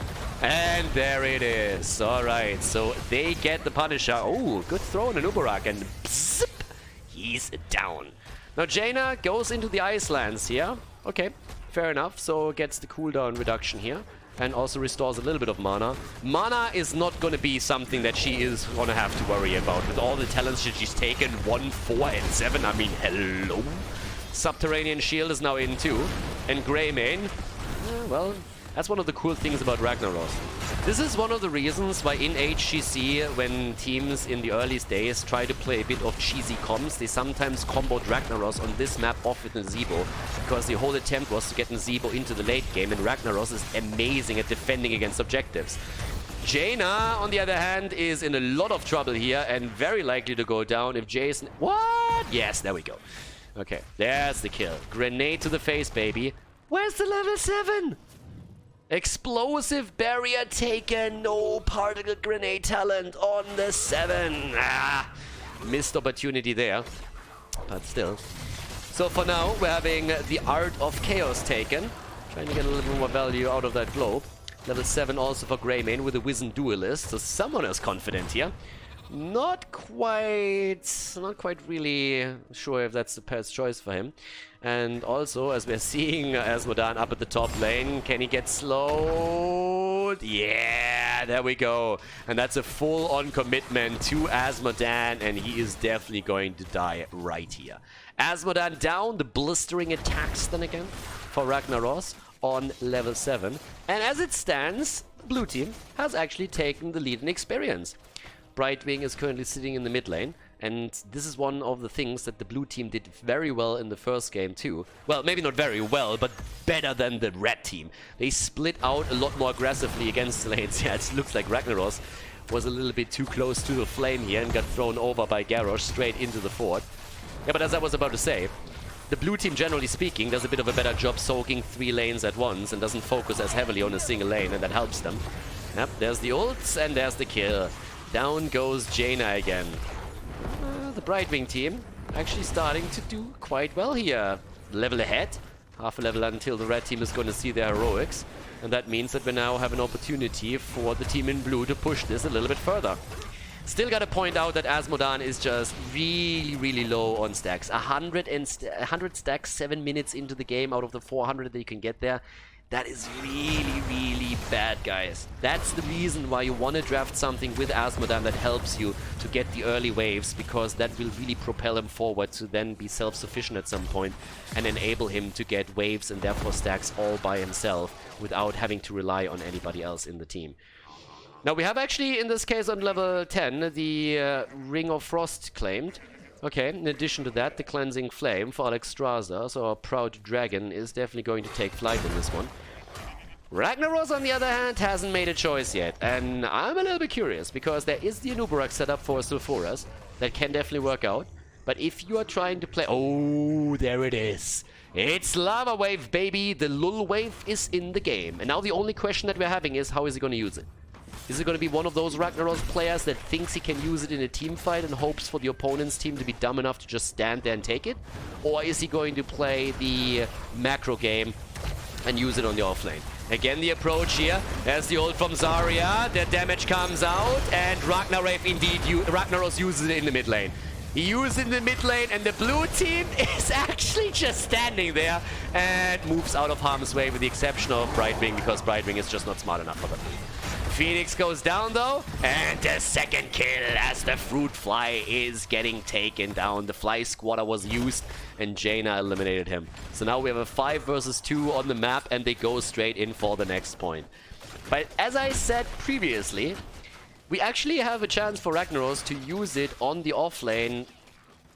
And there it is. Alright, so they get the Punisher. Oh, good throw on an Uberak, and zip, he's down. Now Jaina goes into the Icelands here. Okay, fair enough. So gets the cooldown reduction here. And also restores a little bit of mana. Mana is not going to be something that she is going to have to worry about. With all the talents that she's taken, 1, 4, and 7. I mean, hello? Subterranean Shield is now in too. And Greymane, well, that's one of the cool things about Ragnaros. This is one of the reasons why in HGC, when teams in the earliest days try to play a bit of cheesy comms, they sometimes comboed Ragnaros on this map off with Nazeebo, because the whole attempt was to get Nazeebo into the late game, and Ragnaros is amazing at defending against objectives. Jaina, on the other hand, is in a lot of trouble here and very likely to go down if Jason... What? Yes, there we go. Okay, there's the kill. Grenade to the face, baby. Where's the level 7? Explosive barrier taken, no particle grenade talent on the 7. Missed opportunity there, but still. So for now, we're having the Art of Chaos taken. Trying to get a little more value out of that globe. Level 7 also for Greymane with a Wizen Duelist, so someone is confident here. Not quite really sure if that's the best choice for him. And also, as we're seeing Asmodan up at the top lane, can he get slowed? Yeah, there we go. And that's a full-on commitment to Asmodan, and he is definitely going to die right here. Asmodan down, the blistering attacks then again for Ragnaros on level 7. And as it stands, blue team has actually taken the lead in experience. Brightwing is currently sitting in the mid lane, and this is one of the things that the blue team did very well in the first game too. Well, maybe not very well, but better than the red team. They split out a lot more aggressively against the lanes. Yeah, it looks like Ragnaros was a little bit too close to the flame here and got thrown over by Garrosh straight into the fort. Yeah, but as I was about to say, the blue team, generally speaking, does a bit of a better job soaking 3 lanes at once and doesn't focus as heavily on a single lane, and that helps them. Yep, there's the ults and there's the kill. Down goes Jaina again. The Brightwing team actually starting to do quite well here. Level ahead. Half a level until the red team is going to see their heroics. And that means that we now have an opportunity for the team in blue to push this a little bit further. Still got to point out that Asmodan is just really low on stacks. 100 stacks 7 minutes into the game out of the 400 that you can get there. That is really bad, guys. That's the reason why you want to draft something with Asmodan that helps you to get the early waves, because that will really propel him forward to then be self-sufficient at some point and enable him to get waves and therefore stacks all by himself without having to rely on anybody else in the team. Now we have actually, in this case on level 10, the Ring of Frost claimed. Okay, in addition to that, the Cleansing Flame for Alexstrasza, so our proud dragon is definitely going to take flight in this one. Ragnaros, on the other hand, hasn't made a choice yet, and I'm a little bit curious, because there is the Anubarak set up for Sulfuras that can definitely work out, But if you are trying to play... Oh, there it is. It's Lava Wave, baby. The Lul Wave is in the game. And now the only question that we're having is, how is he going to use it? Is it going to be one of those Ragnaros players that thinks he can use it in a team fight and hopes for the opponent's team to be dumb enough to just stand there and take it? Or is he going to play the macro game and use it on the offlane? Again, the approach here. There's the ult from Zarya. The damage comes out, and Ragnaros uses it in the mid lane. He used it in the mid lane, and the blue team is actually just standing there and moves out of harm's way, with the exception of Brightwing, because Brightwing is just not smart enough for them. Phoenix goes down though, and the second kill as the fruit fly is getting taken down. The fly squatter was used, and Jaina eliminated him. So now we have a 5 versus 2 on the map, and they go straight in for the next point. But as I said previously, we actually have a chance for Ragnaros to use it on the offlane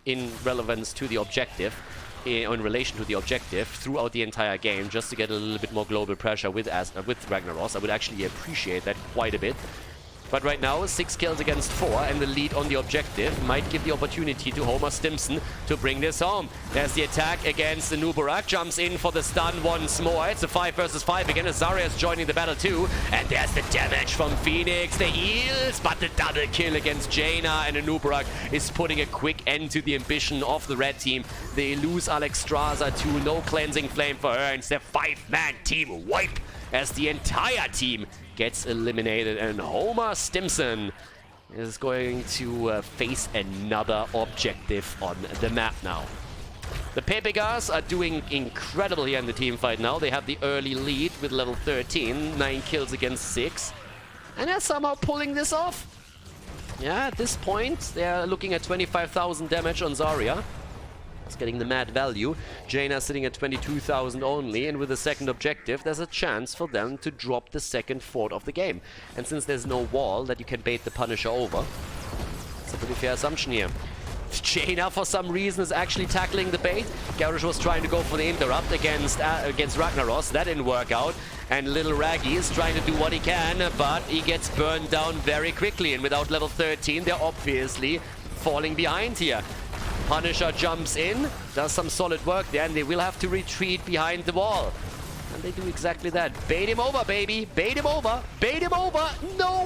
in relevance to the objective, in relation to the objective throughout the entire game, just to get a little bit more global pressure with Ragnaros. I would actually appreciate that quite a bit. But right now, 6 kills against 4, and the lead on the objective might give the opportunity to Homer Stimson to bring this home. There's the attack against the Nubarak, jumps in for the stun once more. It's a 5 versus 5 again, as Zarya is joining the battle too. And there's the damage from Phoenix, the heals, but the double kill against Jaina, and the Nubarak is putting a quick end to the ambition of the red team. They lose Alexstrasza too, no cleansing flame for her, and it's their 5-man team wipe as the entire team gets eliminated, and Homer Stimson is going to face another objective on the map now. The Pepegars are doing incredible here in the team fight now. They have the early lead with level 13, 9 kills against 6, and they're somehow pulling this off. Yeah, at this point, they're looking at 25,000 damage on Zarya. It's getting the mad value. Jaina sitting at 22,000 only, and with the second objective, there's a chance for them to drop the second fort of the game. And since there's no wall that you can bait the Punisher over, it's a pretty fair assumption here. Jaina, for some reason, is actually tackling the bait. Garrosh was trying to go for the interrupt against Ragnaros. That didn't work out. And little Raggy is trying to do what he can, but he gets burned down very quickly. And without level 13, they're obviously falling behind here. Punisher jumps in, does some solid work there, and they will have to retreat behind the wall. And they do exactly that. Bait him over, baby! Bait him over! Bait him over! No!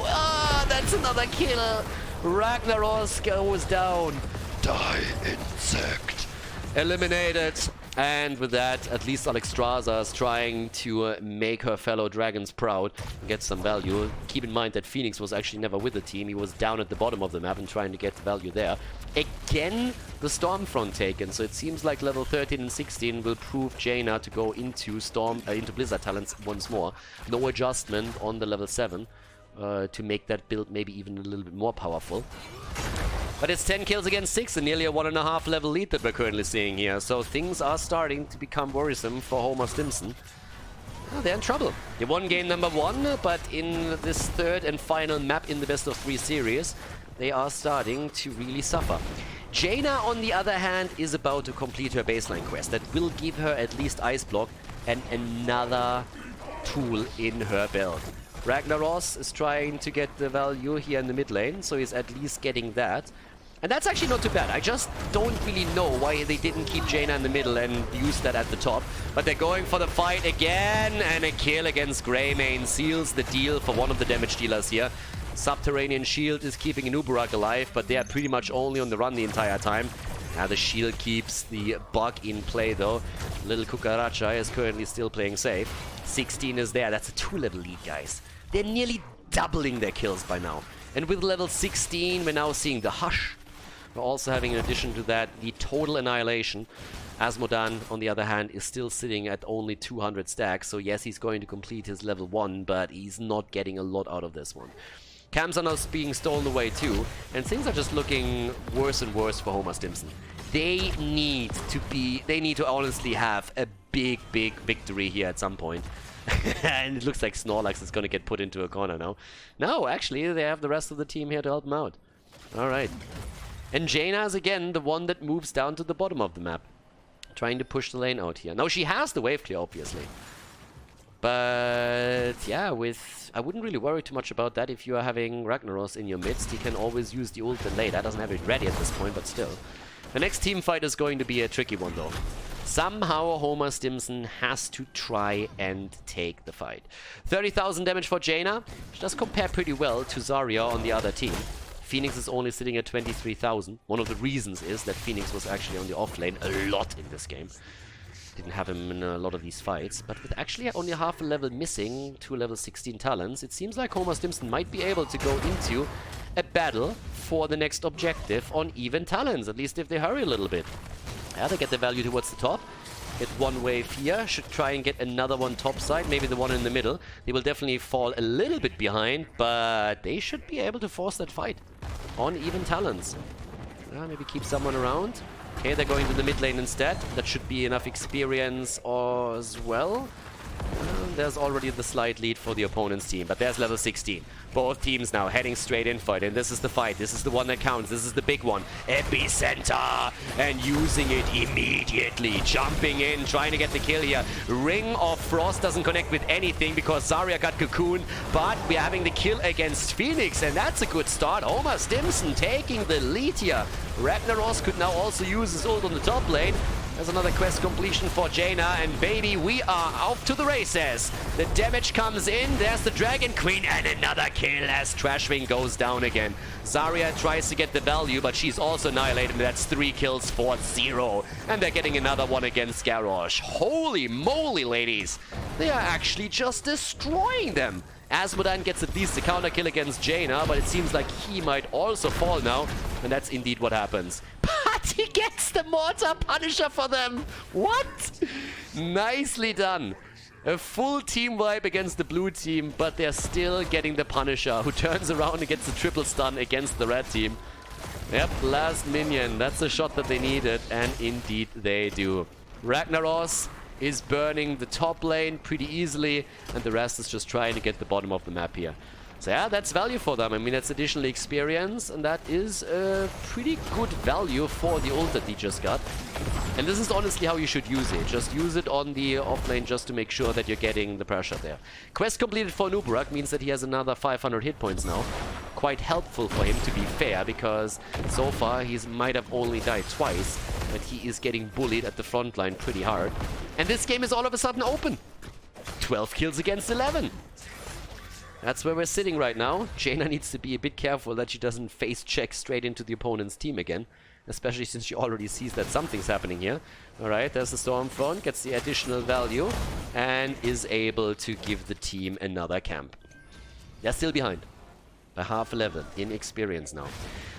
Ah, that's another kill! Ragnaros goes down. Die, insect! Eliminated. And with that, at least Alexstrasza is trying to make her fellow dragons proud and get some value. Keep in mind that Phoenix was actually never with the team. He was down at the bottom of the map and trying to get the value there. Again, the Stormfront taken, so it seems like level 13 and 16 will prove Jaina to go into Blizzard talents once more. No adjustment on the level 7 to make that build maybe even a little bit more powerful. But it's 10 kills against 6 and nearly a 1.5 level lead that we're currently seeing here. So things are starting to become worrisome for Homer Stimson. Oh, they're in trouble. They won game number 1, but in this third and final map in the best of 3 series, they are starting to really suffer. Jaina, on the other hand, is about to complete her baseline quest. That will give her at least Ice Block and another tool in her build. Ragnaros is trying to get the value here in the mid lane, so he's at least getting that. And that's actually not too bad. I just don't really know why they didn't keep Jaina in the middle and use that at the top. But they're going for the fight again, and a kill against Greymane seals the deal for one of the damage dealers here. Subterranean Shield is keeping Nubarak alive, but they are pretty much only on the run the entire time. Now the shield keeps the bug in play though. Little Kukaracha is currently still playing safe. 16 is there. That's a 2-level lead, guys. They're nearly doubling their kills by now. And with level 16, we're now seeing the Hush. We're also having, in addition to that, the Total Annihilation. Asmodan, on the other hand, is still sitting at only 200 stacks. So yes, he's going to complete his level 1, but he's not getting a lot out of this one. Cams are now being stolen away too, and things are just looking worse and worse for Homer Stimson. They need to honestly have a big victory here at some point. And it looks like Snorlax is going to get put into a corner now. No, actually, they have the rest of the team here to help him out. Alright. And Jaina is again the one that moves down to the bottom of the map, trying to push the lane out here. Now she has the wave clear, obviously. But yeah, I wouldn't really worry too much about that if you are having Ragnaros in your midst. He can always use the ult and late. That doesn't have it ready at this point, but still. The next team fight is going to be a tricky one though. Somehow Homer Stimson has to try and take the fight. 30,000 damage for Jaina, which does compare pretty well to Zarya on the other team. Phoenix is only sitting at 23,000. One of the reasons is that Phoenix was actually on the off lane a lot in this game. Didn't have him in a lot of these fights, but with actually only half a level missing, 2 level 16 talents, it seems like Homer Stimson might be able to go into a battle for the next objective on even talents, at least if they hurry a little bit. Yeah, they get the value towards the top. Get one wave here, should try and get another one top side, maybe the one in the middle. They will definitely fall a little bit behind, but they should be able to force that fight on even talents. Yeah, maybe keep someone around. Okay, they're going to the mid lane instead. That should be enough experience as well. There's already the slight lead for the opponent's team, but there's level 16. Both teams now heading straight in for it, and this is the fight. This is the one that counts. This is the big one. Epicenter, and using it immediately. Jumping in, trying to get the kill here. Ring of Frost doesn't connect with anything because Zarya got cocooned, but we're having the kill against Phoenix, and that's a good start. Homer Stimson taking the lead here. Ragnaros could now also use his ult on the top lane. There's another quest completion for Jaina, and baby, we are off to the races. The damage comes in, there's the Dragon Queen, and another kill as Trashwing goes down again. Zarya tries to get the value, but she's also annihilated, and that's 3 kills for 0. And they're getting another one against Garrosh. Holy moly, ladies. They are actually just destroying them. Asmodan gets at least a counter kill against Jaina, but it seems like he might also fall now, and that's indeed what happens. But he gets the Mortar Punisher for them! What? Nicely done. A full team wipe against the blue team, but they're still getting the Punisher, who turns around and gets a triple stun against the red team. Yep, last minion. That's the shot that they needed, and indeed they do. Ragnaros is burning the top lane pretty easily, and the rest is just trying to get the bottom of the map here. So yeah, that's value for them. I mean, that's additional experience, and that is a pretty good value for the ult that he just got. And this is honestly how you should use it. Just use it on the offlane just to make sure that you're getting the pressure there. Quest completed for Nubarak means that he has another 500 hit points now. Quite helpful for him, to be fair, because so far he might have only died twice, but he is getting bullied at the front line pretty hard. And this game is all of a sudden open. 12 kills against 11. That's where we're sitting right now. Jaina needs to be a bit careful that she doesn't face check straight into the opponent's team again. Especially since she already sees that something's happening here. Alright, there's the Stormfront, gets the additional value, and is able to give the team another camp. They're still behind. By half a level in experience now.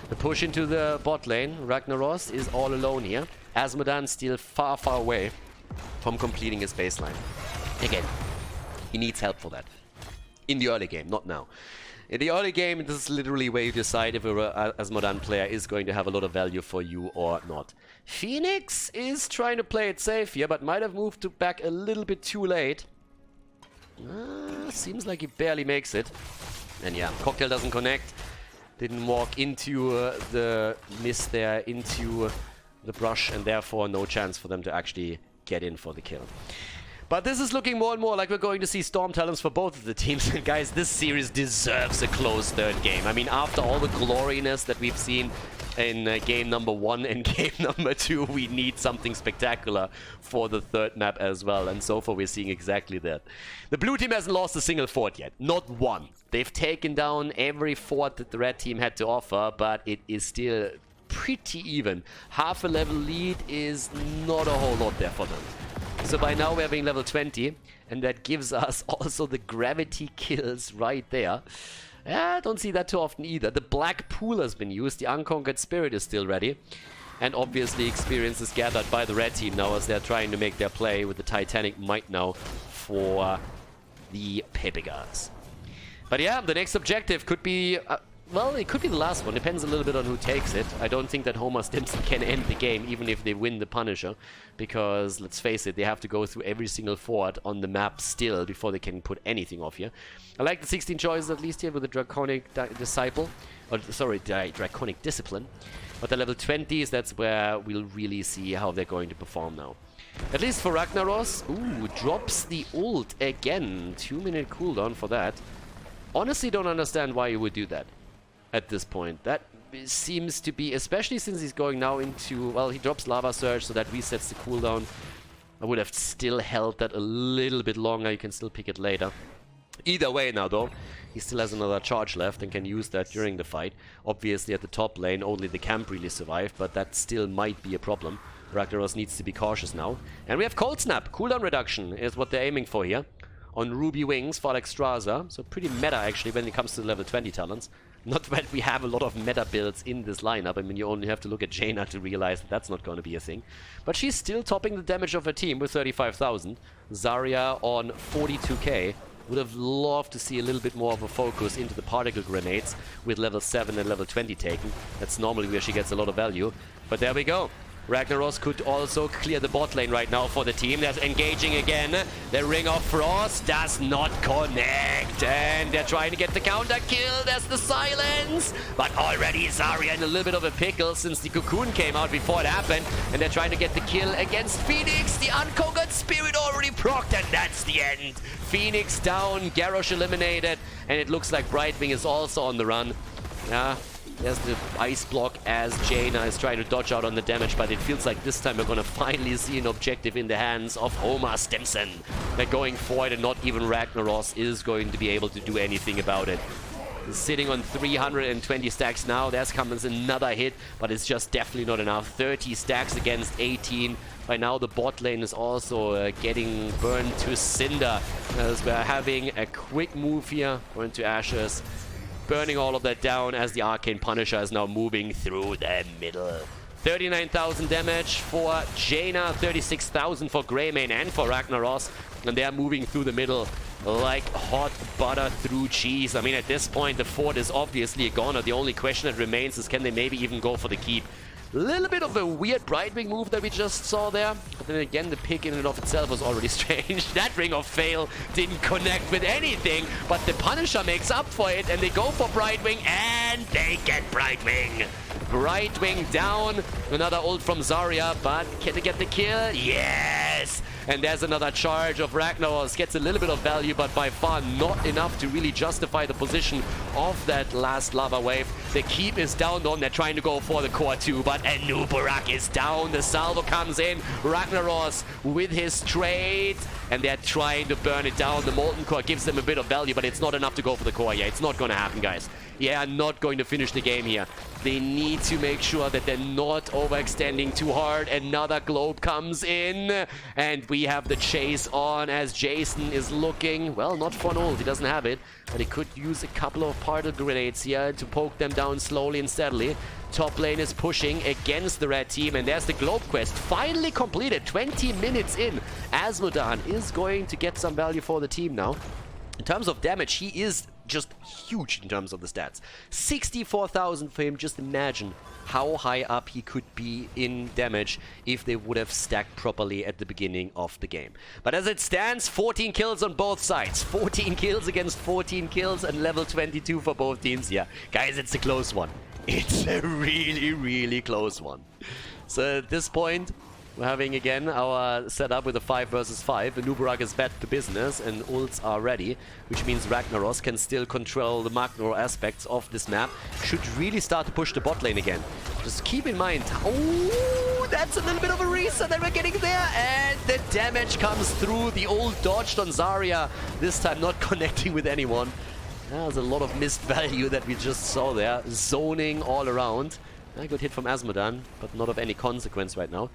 The push into the bot lane. Ragnaros is all alone here. Asmodan still far, far away from completing his baseline. Again, he needs help for that. In the early game, not now. In the early game, this is literally where you decide if a Asmodan player is going to have a lot of value for you or not. Phoenix is trying to play it safe here, but might have moved back a little bit too late. Seems like he barely makes it. And yeah, Cocktail doesn't connect. Didn't walk into the mist there, into the brush, and therefore no chance for them to actually get in for the kill. But this is looking more and more like we're going to see Storm Talents for both of the teams. And guys, this series deserves a close third game. I mean, after all the gloriness that we've seen in game number 1 and game number 2, we need something spectacular for the third map as well. And so far, we're seeing exactly that. The blue team hasn't lost a single fort yet. Not one. They've taken down every fort that the red team had to offer, but it is still pretty even. Half a level lead is not a whole lot there for them. So by now we're having level 20, and that gives us also the gravity kills right there. Yeah, I don't see that too often either. The Black Pool has been used, the Unconquered Spirit is still ready. And obviously experience is gathered by the red team now as they're trying to make their play with the Titanic Might now for the Pepegas. But yeah, the next objective could be... well, it could be the last one. Depends a little bit on who takes it. I don't think that Homer Stimson can end the game, even if they win the Punisher. Because, let's face it, they have to go through every single fort on the map still before they can put anything off here. I like the 16 choices at least here with the Draconic Disciple. Or, sorry, Draconic Discipline. But the level 20s, that's where we'll really see how they're going to perform now. At least for Ragnaros. Ooh, drops the ult again. 2-minute cooldown for that. Honestly, don't understand why you would do that at this point. That seems to be, especially since he's going now into, well, he drops Lava Surge, so that resets the cooldown. I would have still held that a little bit longer. You can still pick it later. Either way now, though, he still has another charge left and can use that during the fight. Obviously, at the top lane, only the camp really survived, but that still might be a problem. Ragnaros needs to be cautious now. And we have Cold Snap. Cooldown reduction is what they're aiming for here. On Ruby Wings for Alexstrasza. So pretty meta, actually, when it comes to the level 20 talents. Not that we have a lot of meta builds in this lineup. I mean, you only have to look at Jaina to realize that that's not going to be a thing. But she's still topping the damage of her team with 35,000. Zarya on 42k. Would have loved to see a little bit more of a focus into the particle grenades with level 7 and level 20 taken. That's normally where she gets a lot of value. But there we go. Ragnaros could also clear the bot lane right now for the team. They're engaging again. The Ring of Frost does not connect. And they're trying to get the counter kill. There's the silence. But already Zarya in a little bit of a pickle since the cocoon came out before it happened. And they're trying to get the kill against Phoenix. The Unconquered Spirit already procced, and that's the end. Phoenix down, Garrosh eliminated. And it looks like Brightwing is also on the run. Yeah. There's the ice block as Jaina is trying to dodge out on the damage, but it feels like this time we're going to finally see an objective in the hands of Homer Stimson. They're going for it, and not even Ragnaros is going to be able to do anything about it. He's sitting on 320 stacks now. There's comes another hit, but it's just definitely not enough. 30 stacks against 18. By now the bot lane is also getting burned to cinder, as we're having a quick move here. Going to Ashes. Burning all of that down as the Arcane Punisher is now moving through the middle. 39,000 damage for Jaina, 36,000 for Greymane and for Ragnaros. And they're moving through the middle like hot butter through cheese. I mean, at this point, the fort is obviously a goner. The only question that remains is, can they maybe even go for the keep? A little bit of a weird Brightwing move that we just saw there. But then again, the pick in and of itself was already strange. That Ring of Fail didn't connect with anything. But the Punisher makes up for it. And they go for Brightwing. And they get Brightwing. Brightwing down. Another ult from Zarya. But can they get the kill? Yes! And there's another charge of Ragnaros. Gets a little bit of value, but by far not enough to really justify the position of that last lava wave. The keep is down on. They're trying to go for the core 2, but Anubarak is down. The salvo comes in. Ragnaros with his trade, and they're trying to burn it down. The Molten Core gives them a bit of value, but it's not enough to go for the core. Yeah, it's not going to happen, guys. Yeah, not going to finish the game here. They need to make sure that they're not overextending too hard. Another globe comes in, and we have the chase on as Jason is looking, well, not for an ult, he doesn't have it, but he could use a couple of particle grenades here to poke them down slowly and steadily. Top lane is pushing against the red team, and there's the globe quest finally completed. 20 minutes in. Asmodan is going to get some value for the team now. In terms of damage, he is just huge in terms of the stats. 64,000 for him. Just imagine how high up he could be in damage if they would have stacked properly at the beginning of the game. But as it stands, 14 kills on both sides. 14 kills against 14 kills and level 22 for both teams. Yeah, guys, it's a close one. It's a really, really close one. So at this point, we're having again our setup with a 5 versus 5. Anubarak is back to business and ults are ready, which means Ragnaros can still control the macro aspects of this map. Should really start to push the bot lane again. Just keep in mind, oh, that's a little bit of a reset that we're getting there, and the damage comes through. The ult dodged on Zarya, this time not connecting with anyone. There's a lot of missed value that we just saw there, zoning all around. A good hit from Asmodan, but not of any consequence right now.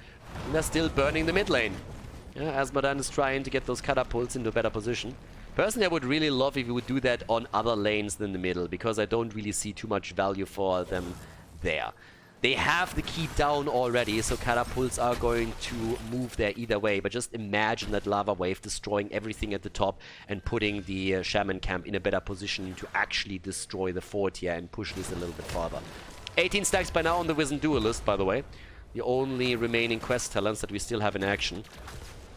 And they're still burning the mid lane. Yeah, Asmodan is trying to get those catapults into a better position. Personally, I would really love if you would do that on other lanes than the middle, because I don't really see too much value for them there. They have the keep down already, so catapults are going to move there either way. But just imagine that lava wave destroying everything at the top and putting the shaman camp in a better position to actually destroy the fort here and push this a little bit farther. 18 stacks by now on the Wizen Duelist, by the way. The only remaining quest talents that we still have in action.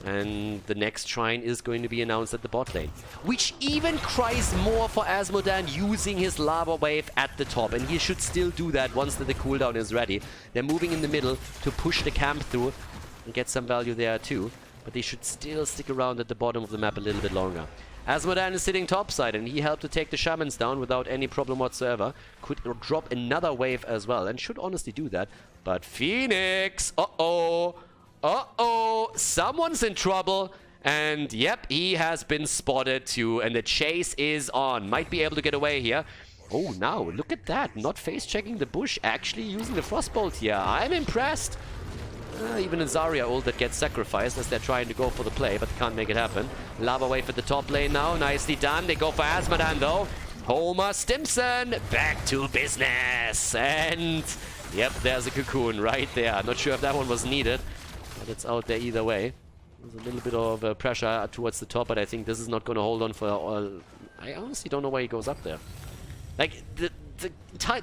And the next shrine is going to be announced at the bot lane, which even cries more for Asmodan using his lava wave at the top. And he should still do that once the cooldown is ready. They're moving in the middle to push the camp through. and get some value there too. But they should still stick around at the bottom of the map a little bit longer. Asmodan is sitting topside, and he helped to take the Shamans down without any problem whatsoever. Could drop another wave as well, and should honestly do that. But Phoenix, someone's in trouble. And yep, he has been spotted too, and the chase is on. Might be able to get away here. Oh, now, look at that. Not face-checking the bush, actually using the Frostbolt here. I'm impressed. Even a Zarya ult that gets sacrificed as they're trying to go for the play, but can't make it happen. Lava wave at the top lane now. Nicely done. They go for Asmodan, though. Homer Stimson, back to business. And yep, there's a cocoon right there. Not sure if that one was needed, but it's out there either way. There's a little bit of pressure towards the top, but I think this is not going to hold on for all. I honestly don't know why he goes up there. Like,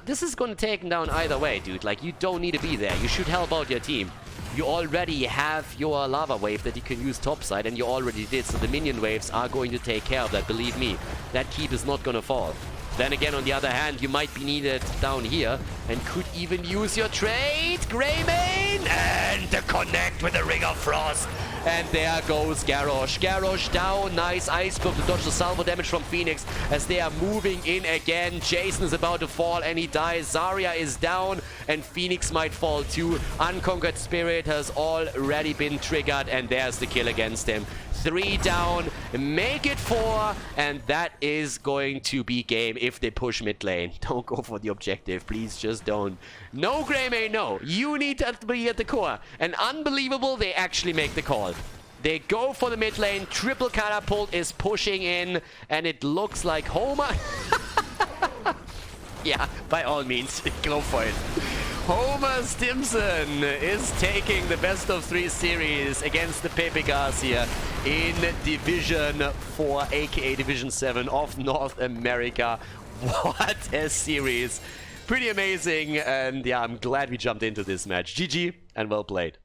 this is going to take him down either way, dude. Like, you don't need to be there. You should help out your team. You already have your lava wave that you can use topside, and you already did, so the minion waves are going to take care of that, believe me. That keep is not going to fall. Then again, on the other hand, you might be needed down here, and could even use your trade. Greymane, and the connect with the Ring of Frost. And there goes Garrosh. Garrosh down. Nice ice block to dodge the salvo damage from Phoenix as they are moving in again. Jason is about to fall and he dies. Zarya is down and Phoenix might fall too. Unconquered Spirit has already been triggered and there's the kill against him. 3 down, make it 4, and that is going to be game if they push mid lane. Don't go for the objective, please, just don't. No, Greymane, no. You need to be at the core. And unbelievable, they actually make the call. They go for the mid lane, triple catapult is pushing in, and it looks like Homer... Yeah, by all means, go for it. Homer Stimson is taking the best of 3 series against the Pepe Garcia in Division 4, aka Division 7 of North America. What a series. Pretty amazing, and yeah, I'm glad we jumped into this match. GG, and well played.